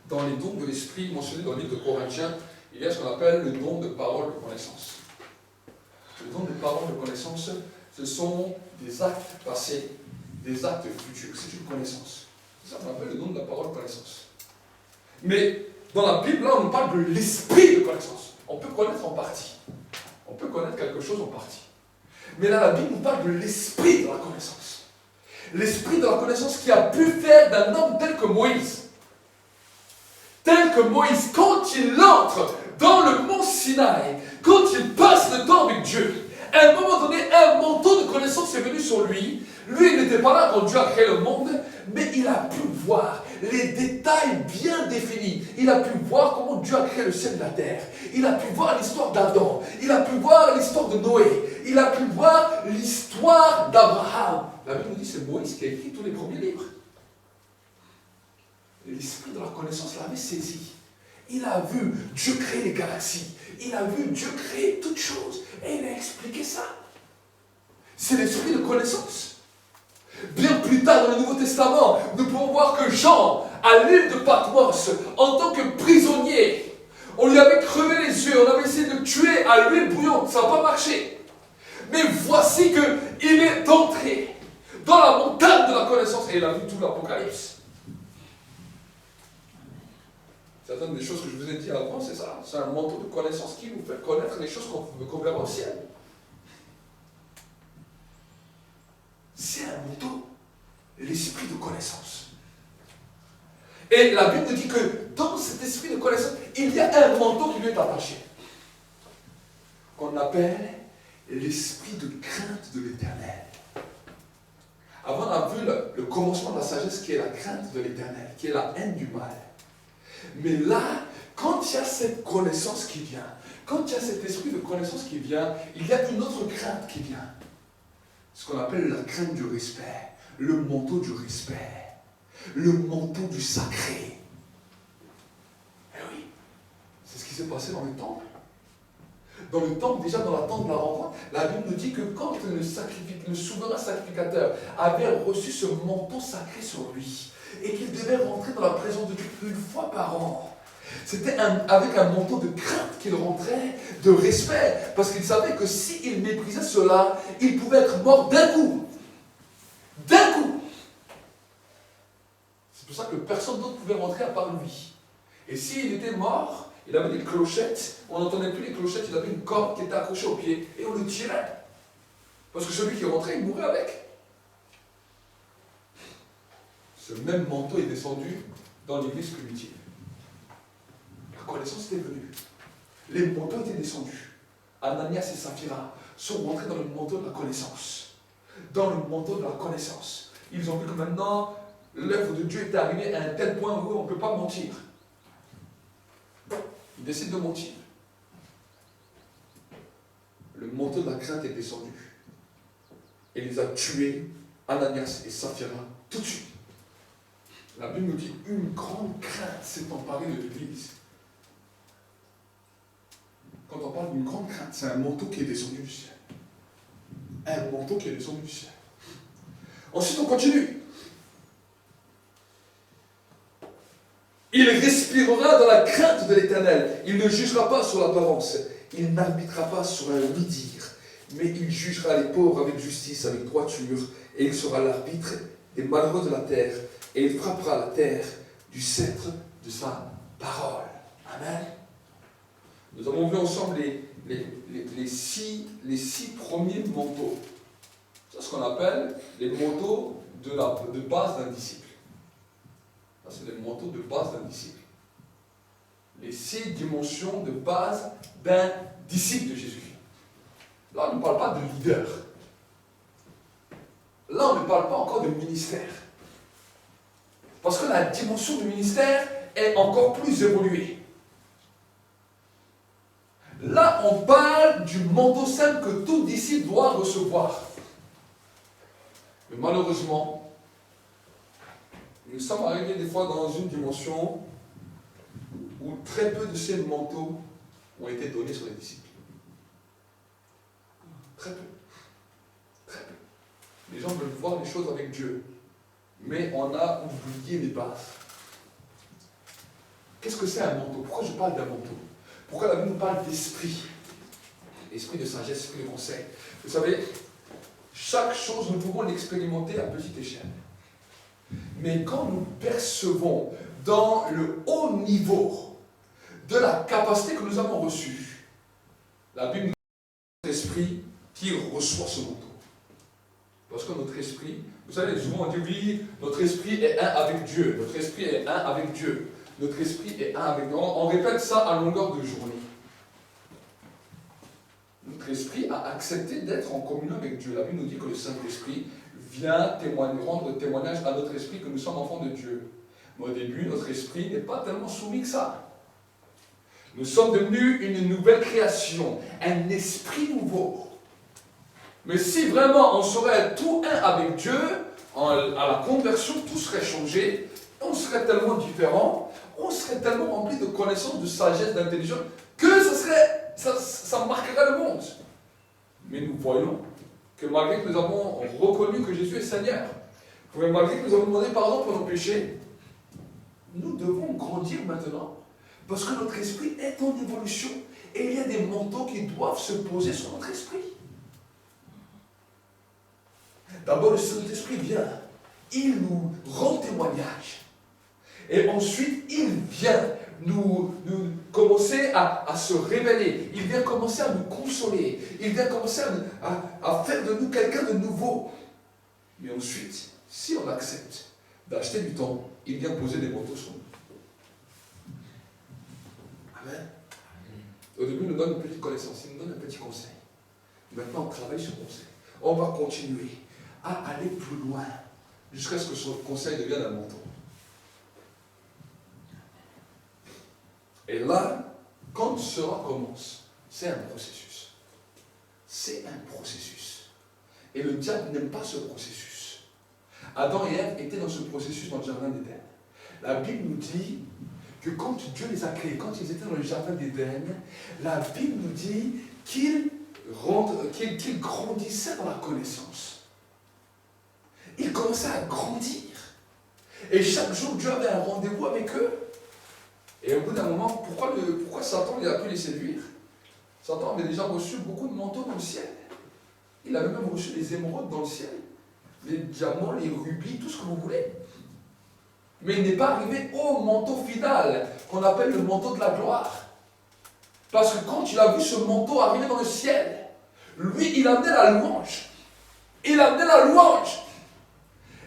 dans les dons de l'esprit mentionnés dans le livre de Corinthiens, il y a ce qu'on appelle le don de parole de connaissance. Le don de parole de connaissance, ce sont des actes passés, des actes futurs. C'est une connaissance. C'est ça qu'on appelle le don de la parole de connaissance. Mais dans la Bible, là, on nous parle de l'esprit de connaissance. On peut connaître en partie. On peut connaître quelque chose en partie. Mais là, la Bible nous parle de l'esprit de la connaissance. L'esprit de la connaissance qui a pu faire d'un homme tel que Moïse. Tel que Moïse, quand il entre dans le mont Sinaï, quand il passe le temps avec Dieu, à un moment donné, un manteau de connaissance est venu sur lui. Lui, il n'était pas là quand Dieu a créé le monde, mais il a pu voir les détails bien définis. Il a pu voir comment Dieu a créé le ciel et la terre. Il a pu voir l'histoire d'Adam. Il a pu voir l'histoire de Noé. Il a pu voir l'histoire d'Abraham. La Bible nous dit que c'est Moïse qui a écrit tous les premiers livres. L'esprit de la connaissance l'avait saisi. Il a vu Dieu créer les galaxies. Il a vu Dieu créer toutes choses. Et il a expliqué ça. C'est l'esprit de connaissance. Bien plus tard dans le Nouveau Testament, nous pouvons voir que Jean, à l'île de Patmos, en tant que prisonnier, on lui avait crevé les yeux, on avait essayé de le tuer à l'huile bouillante, ça n'a pas marché. Mais voici qu'il est entré dans la montagne de la connaissance et il a vu tout l'Apocalypse. Certaines des choses que je vous ai dit avant, c'est ça. C'est un manteau de connaissance qui vous fait connaître les choses qu'on verra au ciel. C'est un manteau, l'esprit de connaissance. Et la Bible nous dit que dans cet esprit de connaissance, il y a un manteau qui lui est attaché, qu'on appelle l'esprit de crainte de l'Éternel. Avant, on a vu le commencement de la sagesse qui est la crainte de l'Éternel, qui est la haine du mal. Mais là, quand il y a cette connaissance qui vient, quand il y a cet esprit de connaissance qui vient, il y a une autre crainte qui vient. Ce qu'on appelle la crainte du respect, le manteau du respect, le manteau du sacré. Eh oui, c'est ce qui s'est passé dans le temple. Dans le temple, déjà dans la tente de la rencontre, la Bible nous dit que quand le souverain sacrificateur avait reçu ce manteau sacré sur lui, et qu'il devait rentrer dans la présence de Dieu une fois par an, c'était avec un manteau de crainte qu'il rentrait, de respect, parce qu'il savait que s'il méprisait cela, il pouvait être mort d'un coup. D'un coup. C'est pour ça que personne d'autre pouvait rentrer à part lui. Et s'il était mort, il avait des clochettes, on n'entendait plus les clochettes, il avait une corde qui était accrochée au pied, et on le tirait. Parce que celui qui rentrait, il mourait avec. Ce même manteau est descendu dans l'église primitive. La connaissance était venue. Les manteaux étaient descendus. Ananias et Saphira sont rentrés dans le manteau de la connaissance. Dans le manteau de la connaissance. Ils ont vu que maintenant, l'œuvre de Dieu était arrivée à un tel point où on ne peut pas mentir. Ils décident de mentir. Le manteau de la crainte est descendu. Et les a tués, Ananias et Saphira, tout de suite. La Bible nous dit une grande crainte s'est emparée de l'Église. Quand on parle d'une grande crainte, c'est un manteau qui est descendu du ciel. Un manteau qui est descendu du ciel. Ensuite, on continue. Il respirera dans la crainte de l'Éternel. Il ne jugera pas sur l'apparence. Il n'arbitrera pas sur un oui-dire. Mais il jugera les pauvres avec justice, avec droiture. Et il sera l'arbitre des malheureux de la terre. Et il frappera la terre du sceptre de sa parole. Amen. Nous avons vu ensemble les six premiers manteaux. C'est ce qu'on appelle les manteaux de base d'un disciple. Ça, c'est les manteaux de base d'un disciple. Les 6 dimensions de base d'un disciple de Jésus. Là, on ne parle pas de leader. Là, on ne parle pas encore de ministère. Parce que la dimension du ministère est encore plus évoluée. Là, on parle du manteau simple que tout disciple doit recevoir. Mais malheureusement, nous sommes arrivés des fois dans une dimension où très peu de ces manteaux ont été donnés sur les disciples. Très peu. Très peu. Les gens veulent voir les choses avec Dieu. Mais on a oublié les bases. Qu'est-ce que c'est un manteau? Pourquoi je parle d'un manteau? Pourquoi la Bible nous parle d'esprit? Esprit de sagesse, esprit de conseil. Vous savez, chaque chose, nous pouvons l'expérimenter à petite échelle. Mais quand nous percevons dans le haut niveau de la capacité que nous avons reçue, la Bible nous dit que notre esprit qui reçoit ce manteau. Parce que notre esprit, vous savez, souvent on dit oui, notre esprit est un avec Dieu. Notre esprit est un avec Dieu. Notre esprit est un avec Dieu. On répète ça à longueur de journée. Notre esprit a accepté d'être en communion avec Dieu. La Bible nous dit que le Saint-Esprit vient rendre témoignage à notre esprit que nous sommes enfants de Dieu. Mais au début, notre esprit n'est pas tellement soumis que ça. Nous sommes devenus une nouvelle création, un esprit nouveau. Mais si vraiment on serait tout un avec Dieu, à la conversion, tout serait changé, on serait tellement différent, on serait tellement rempli de connaissances, de sagesse, d'intelligence, que ça marquerait le monde. Mais nous voyons que malgré que nous avons reconnu que Jésus est Seigneur, malgré que nous avons demandé pardon pour nos péchés, nous devons grandir maintenant, parce que notre esprit est en évolution, et il y a des manteaux qui doivent se poser sur notre esprit. D'abord, le Saint-Esprit vient, il nous rend témoignage. Et ensuite, il vient nous commencer à se révéler. Il vient commencer à nous consoler. Il vient commencer à faire de nous quelqu'un de nouveau. Mais ensuite, si on accepte d'acheter du temps, il vient poser des manteaux sur nous. Amen. Au début, il nous donne une petite connaissance, il nous donne un petit conseil. Maintenant, on travaille sur le conseil. On va continuer à aller plus loin, jusqu'à ce que ce conseil devienne un manteau. Et là, quand cela commence, c'est un processus. C'est un processus. Et le diable n'aime pas ce processus. Adam et Ève étaient dans ce processus dans le jardin d'Éden. La Bible nous dit que quand Dieu les a créés, quand ils étaient dans le jardin d'Éden, la Bible nous dit qu'ils grandissaient dans la connaissance. Ils commençaient à grandir. Et chaque jour, Dieu avait un rendez-vous avec eux. Et au bout d'un moment, pourquoi Satan a pu les séduire? Satan avait déjà reçu beaucoup de manteaux dans le ciel. Il avait même reçu les émeraudes dans le ciel. Les diamants, les rubis, tout ce que vous voulez. Mais il n'est pas arrivé au manteau final, qu'on appelle le manteau de la gloire. Parce que quand il a vu ce manteau arriver dans le ciel, lui, il amenait la louange. Il amenait la louange.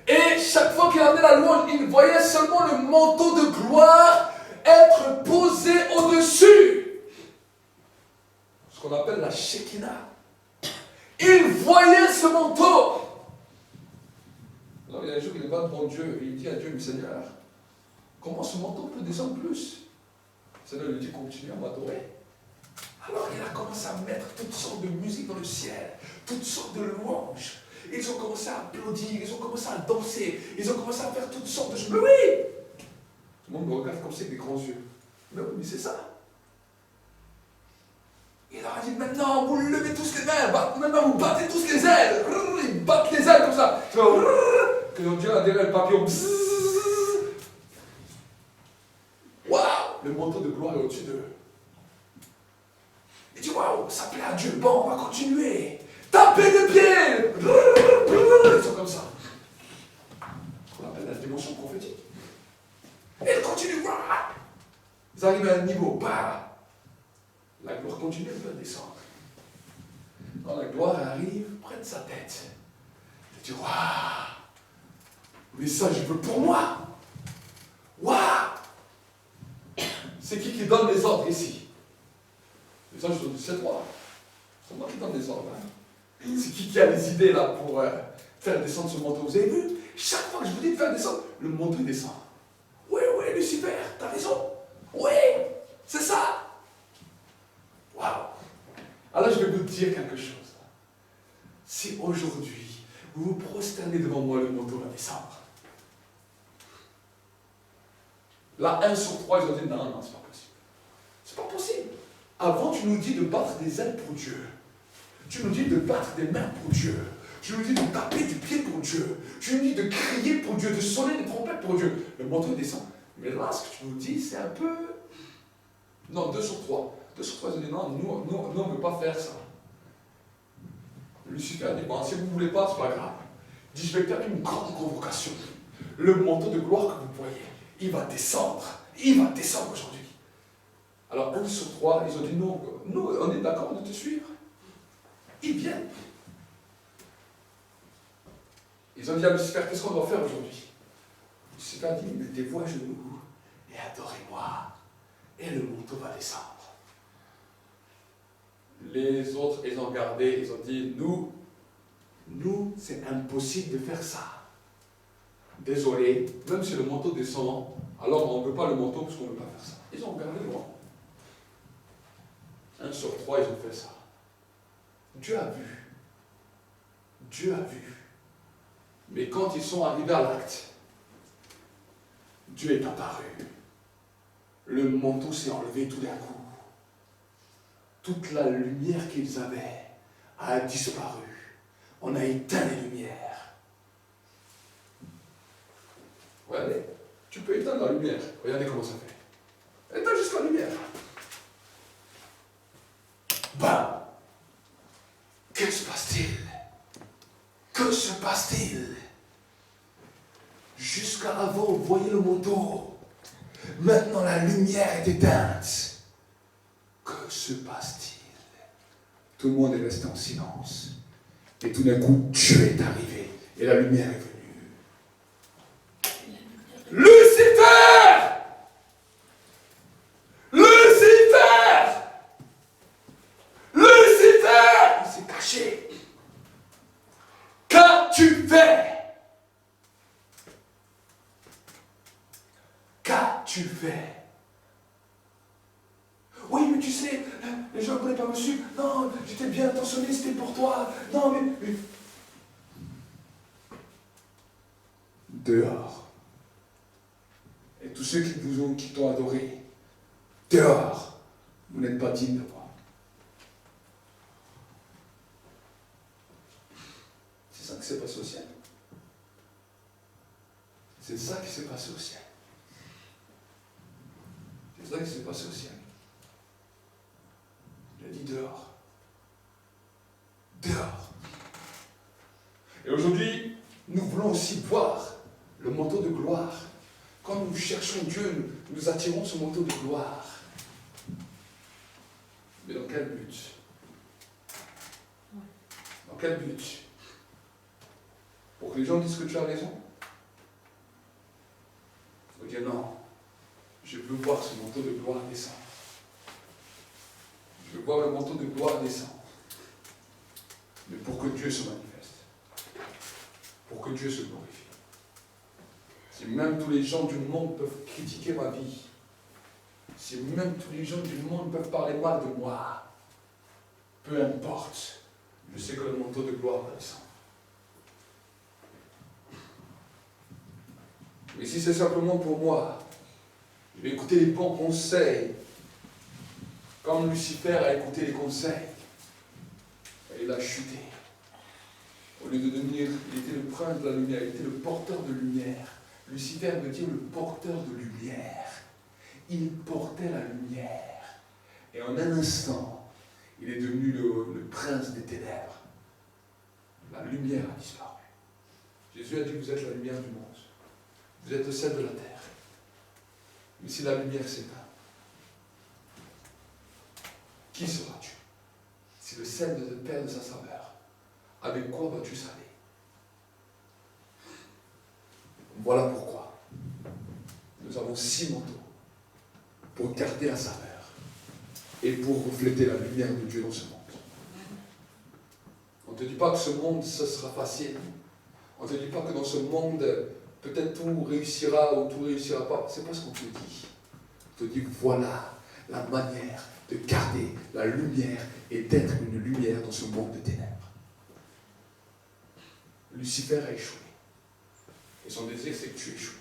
Et chaque fois qu'il amenait la louange, il voyait seulement le manteau de gloire être posé au-dessus. Ce qu'on appelle la Shekinah. Il voyait ce manteau. Alors il y a un jour, il va devant Dieu et il dit à Dieu, mais Seigneur, comment ce manteau peut descendre plus? Le Seigneur lui dit, continue à m'adorer. Alors il a commencé à mettre toutes sortes de musique dans le ciel, toutes sortes de louanges. Ils ont commencé à applaudir, ils ont commencé à danser, ils ont commencé à faire toutes sortes de choses. Mais oui! Tout le monde me regarde comme ça avec des grands yeux. Mais oui, mais c'est ça. Il leur a dit, maintenant, vous levez tous les mains, maintenant vous battez tous les ailes. Ils battent les ailes comme ça. Que l'on dit derrière le papillon. Waouh! Le manteau de gloire est au-dessus d'eux. Il dit, waouh, ça plaît à Dieu. Bon, on va continuer. Tapez des pieds. Ils sont comme ça. On appelle la dimension prophétique. Et ils continuent. Ils arrivent à un niveau. Bah, la gloire continue de descendre. Quand la gloire arrive près de sa tête, il dit, waouh, mais ça je veux pour moi. Waouh! C'est qui donne les ordres ici? Les anges sont 7 rois. C'est moi qui donne les ordres. Hein. C'est qui a les idées là pour faire descendre ce manteau? Vous avez vu? Chaque fois que je vous dis de faire descendre, le manteau descend. Oui, oui, Lucifer, t'as raison. Oui, c'est ça. Waouh! Alors je vais vous dire quelque chose. Si aujourd'hui, vous vous prosternez devant moi, le manteau va descendre. Là, 1 sur 3, ils ont dit non, non, c'est pas possible. C'est pas possible. Avant, tu nous dis de battre des ailes pour Dieu. Tu nous dis de battre des mains pour Dieu. Tu nous dis de taper du pied pour Dieu. Tu nous dis de crier pour Dieu, de sonner des trompettes pour Dieu. Le manteau descend. Mais là, ce que tu nous dis, c'est un peu... Non, 2 sur 3. 2 sur 3, ils ont dit non, nous on ne veut pas faire ça. Lucifer a dit, bon, si vous ne voulez pas, c'est pas grave. Il dit, je vais faire une grande convocation. Le manteau de gloire que vous voyez, il va descendre. Il va descendre aujourd'hui. Alors, 1 sur 3, ils ont dit, non, nous, on est d'accord de te suivre. Ils viennent. Ils ont dit à Lucifer, qu'est-ce qu'on doit faire aujourd'hui? Lucifer a dit, mettez-vous à genoux et adorez-moi. Et le manteau va descendre. Les autres, ils ont regardé, ils ont dit, nous, c'est impossible de faire ça. Désolé, même si le manteau descend, alors on ne veut pas le manteau parce qu'on ne veut pas faire ça. Ils ont regardé loin. 1 sur 3, ils ont fait ça. Dieu a vu. Dieu a vu. Mais quand ils sont arrivés à l'acte, Dieu est apparu. Le manteau s'est enlevé tout d'un coup. Toute la lumière qu'ils avaient a disparu. On a éteint les lumières. Regardez, tu peux éteindre la lumière. Regardez comment ça fait. Éteins juste la lumière. Bam! Que se passe-t-il? Que se passe-t-il? Jusqu'à avant, vous voyez le manteau. Maintenant, la lumière est éteinte. Que se passe-t-il? Tout le monde est resté en silence. Et tout d'un coup, Dieu est arrivé. Et la lumière est venue. Lucifer! Lucifer! Lucifer! Il s'est caché. Qu'as-tu fait? Qu'as-tu fait? Oui, mais tu sais, les gens ne voulaient pas me suivre. Non, j'étais bien intentionné, c'était pour toi. Non, mais... Dehors. Et tous ceux qui t'ont adoré, dehors. Vous n'êtes pas dignes de moi. C'est ça qui s'est passé au ciel. C'est ça qui s'est passé au ciel. C'est ça qui s'est passé au ciel. Il a dit dehors. Dehors. Et aujourd'hui, nous voulons aussi voir le manteau de gloire. Quand nous cherchons Dieu, nous attirons ce manteau de gloire. Mais dans quel but? Dans quel but? Pour que les gens disent que tu as raison? Il faut dire non. Je veux voir ce manteau de gloire descendre. Je veux voir le manteau de gloire descendre. Mais pour que Dieu se manifeste. Pour que Dieu se glorifie. Si même tous les gens du monde peuvent critiquer ma vie, si même tous les gens du monde peuvent parler mal de moi, peu importe, je sais que le manteau de gloire va descendre. Mais si c'est simplement pour moi, je vais écouter les bons conseils, comme Lucifer a écouté les conseils. Et il a chuté. Au lieu de devenir, il était le prince de la lumière, il était le porteur de lumière. Lucifer veut dire le porteur de lumière. Il portait la lumière. Et en un instant, il est devenu le prince des ténèbres. La lumière a disparu. Jésus a dit, vous êtes la lumière du monde. Vous êtes le sel de la terre. Mais si la lumière s'éteint, qui seras-tu? Si le sel ne perd de sa saveur, avec quoi vas-tu saler? Voilà pourquoi nous avons 6 manteaux pour garder la saveur et pour refléter la lumière de Dieu dans ce monde. On ne te dit pas que ce monde, ce sera facile. On ne te dit pas que dans ce monde, peut-être tout réussira ou tout ne réussira pas. Ce n'est pas ce qu'on te dit. On te dit, voilà la manière de garder la lumière et d'être une lumière dans ce monde de ténèbres. Lucifer a échoué. Et son désir, c'est que tu échoues.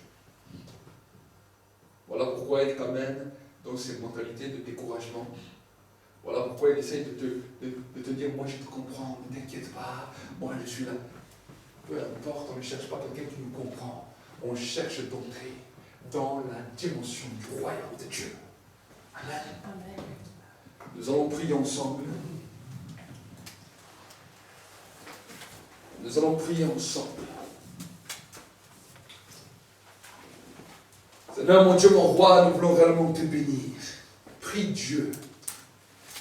Voilà pourquoi il t'amène dans ces mentalités de découragement. Voilà pourquoi il essaye de te dire, moi je te comprends, ne t'inquiète pas, moi je suis là. Peu importe, on ne cherche pas quelqu'un qui nous comprend. On cherche d'entrer dans la dimension du royaume de Dieu. Amen. Amen. Nous allons prier ensemble. Nous allons prier ensemble. Seigneur, mon Dieu, mon roi, nous voulons réellement te bénir. Prie Dieu.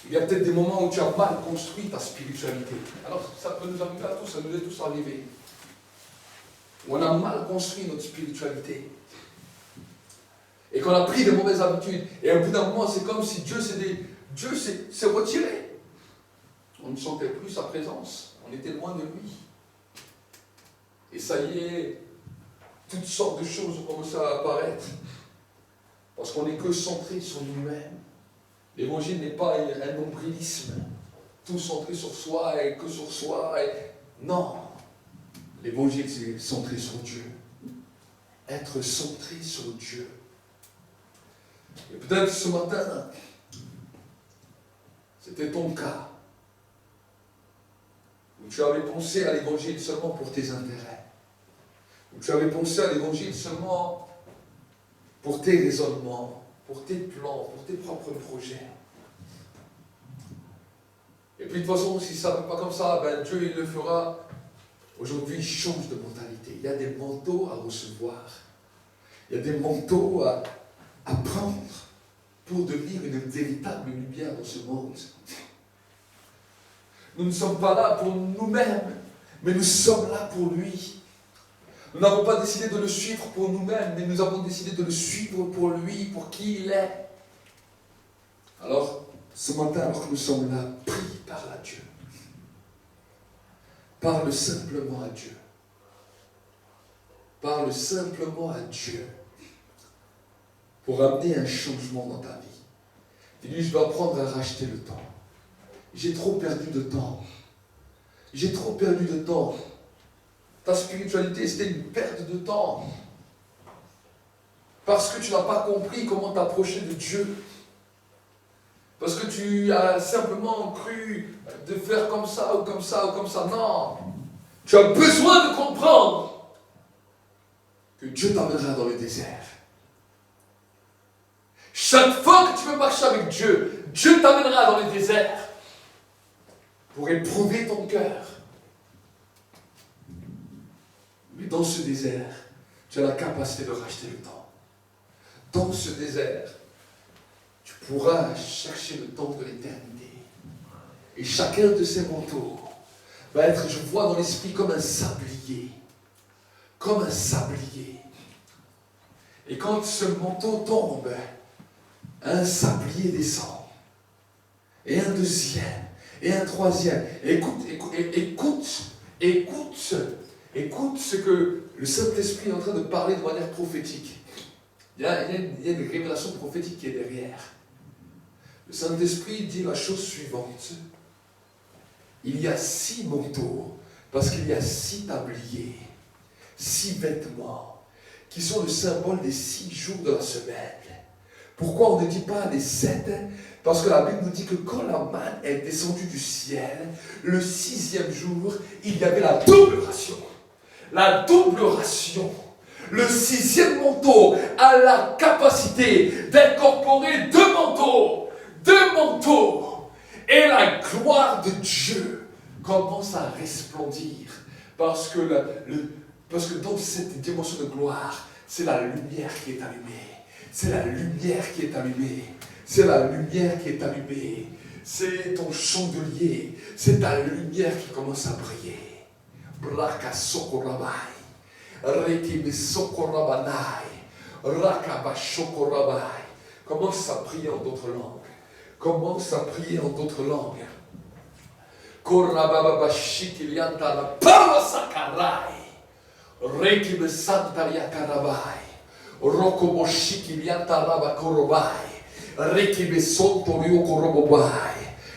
Il y a peut-être des moments où tu as mal construit ta spiritualité. Alors, ça peut nous arriver à tous, ça nous est tous arrivé. Où on a mal construit notre spiritualité. Et qu'on a pris de mauvaises habitudes. Et au bout d'un moment, c'est comme si Dieu s'est retiré. On ne sentait plus sa présence. On était loin de lui. Et ça y est, toutes sortes de choses ont commencé à apparaître. Parce qu'on n'est que centré sur nous-mêmes. L'évangile n'est pas un nombrilisme. Tout centré sur soi et que sur soi. Non. L'évangile, c'est centré sur Dieu. Être centré sur Dieu. Et peut-être ce matin, c'était ton cas. Où tu avais pensé à l'évangile seulement pour tes intérêts. Où tu avais pensé à l'évangile seulement pour tes raisonnements, pour tes plans, pour tes propres projets. Et puis de toute façon, si ça ne va pas comme ça, ben Dieu il le fera. Aujourd'hui, change de mentalité. Il y a des manteaux à recevoir. Il y a des manteaux à prendre pour devenir une véritable lumière dans ce monde. Nous ne sommes pas là pour nous-mêmes, mais nous sommes là pour lui. Nous n'avons pas décidé de le suivre pour nous-mêmes, mais nous avons décidé de le suivre pour lui, pour qui il est. Alors, ce matin, alors que nous sommes là, prie, parle à Dieu. Parle simplement à Dieu. Parle simplement à Dieu pour amener un changement dans ta vie. Dis-lui, je dois apprendre à racheter le temps. J'ai trop perdu de temps. J'ai trop perdu de temps. Ta spiritualité, c'était une perte de temps. Parce que tu n'as pas compris comment t'approcher de Dieu. Parce que tu as simplement cru de faire comme ça ou comme ça ou comme ça. Non. Tu as besoin de comprendre que Dieu t'amènera dans le désert. Chaque fois que tu veux marcher avec Dieu, Dieu t'amènera dans le désert pour éprouver ton cœur. Mais dans ce désert, tu as la capacité de racheter le temps. Dans ce désert, tu pourras chercher le temps de l'éternité. Et chacun de ces manteaux va être, je vois dans l'esprit, comme un sablier. Comme un sablier. Et quand ce manteau tombe, un sablier descend. Et un deuxième. Et un troisième. Écoute ce que le Saint-Esprit est en train de parler de manière prophétique. Il y a une révélation prophétique qui est derrière. Le Saint-Esprit dit la chose suivante. Il y a 6 manteaux, parce qu'il y a 6 tabliers, 6 vêtements, qui sont le symbole des 6 jours de la semaine. Pourquoi on ne dit pas les 7? Parce que la Bible nous dit que quand la manne est descendue du ciel, le 6e jour, il y avait la double ration. La double ration. Le 6e manteau a la capacité d'incorporer 2 manteaux. 2 manteaux. Et la gloire de Dieu commence à resplendir. Parce que dans cette dimension de gloire, c'est la lumière qui est allumée. C'est la lumière qui est allumée. C'est la lumière qui est allumée. C'est ton chandelier. C'est ta lumière qui commence à briller. Braka sokorabai. Rekime sokorabanai. Rakaba shokorabai. Commence à prier en d'autres langues. Commence à prier en d'autres langues. Korababa shikilianta la parasakarai. Rekime santaria karabai.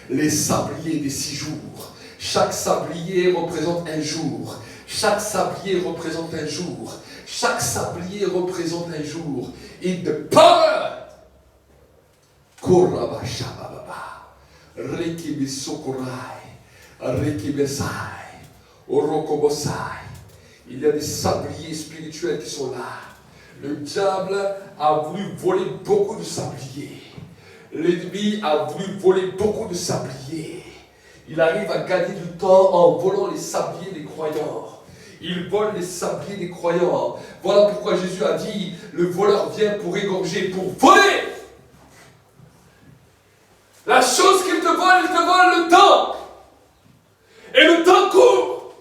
Les sabliers des 6 jours. Chaque sablier représente un jour. Chaque sablier représente un jour. Chaque sablier représente un jour. In the power. Il y a des sabliers spirituels qui sont là. Le diable a voulu voler beaucoup de sabliers. L'ennemi a voulu voler beaucoup de sabliers. Il arrive à gagner du temps en volant les sabliers des croyants. Il vole les sabliers des croyants. Voilà pourquoi Jésus a dit, le voleur vient pour égorger, pour voler. La chose qu'il te vole, il te vole le temps. Et le temps court.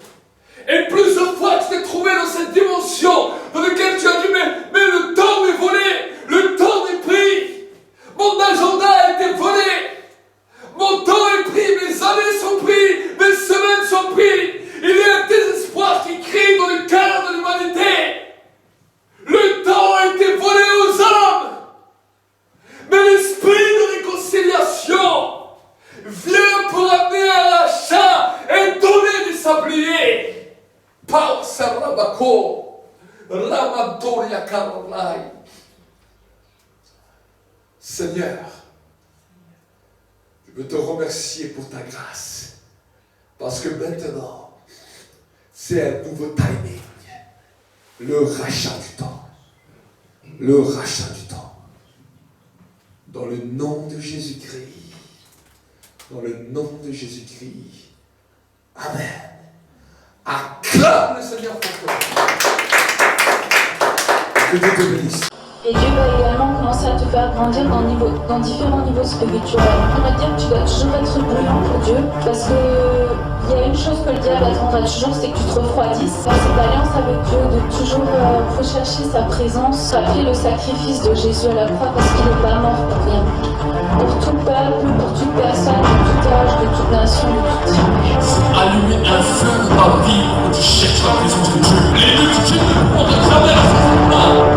Et plusieurs fois tu t'es trouvé dans cette dimension dans laquelle tu as dit mais le temps m'est volé, le temps est pris, mon agenda a été volé, mon temps est pris, mes années sont prises, mes semaines sont prises. Il y a un désespoir qui crie dans le cœur de l'humanité. Le temps a été volé aux hommes, mais l'esprit de réconciliation vient pour amener à l'achat et donner des sabliers. Seigneur, je veux te remercier pour ta grâce. Parce que maintenant, c'est un nouveau timing. Le rachat du temps. Le rachat du temps. Dans le nom de Jésus-Christ. Dans le nom de Jésus-Christ. Amen. Acclame le Seigneur pour toi. Que Dieu te bénisse. Et Dieu va également commencer à te faire grandir dans différents niveaux spirituels. On va dire que tu dois toujours être brûlant pour Dieu, parce que il y a une chose que le diable attendra toujours, c'est que tu te refroidisses. Dans cette alliance avec Dieu, de toujours rechercher sa présence, rappeler le sacrifice de Jésus à la croix, parce qu'il n'est pas mort pour rien. Pour tout peuple, pour toute personne, de tout âge, de toute nation, de toute tribu. Allumer un feu dans ta vie où tu cherches la présence de Dieu. Les deux tu ne pourront jamais la faire.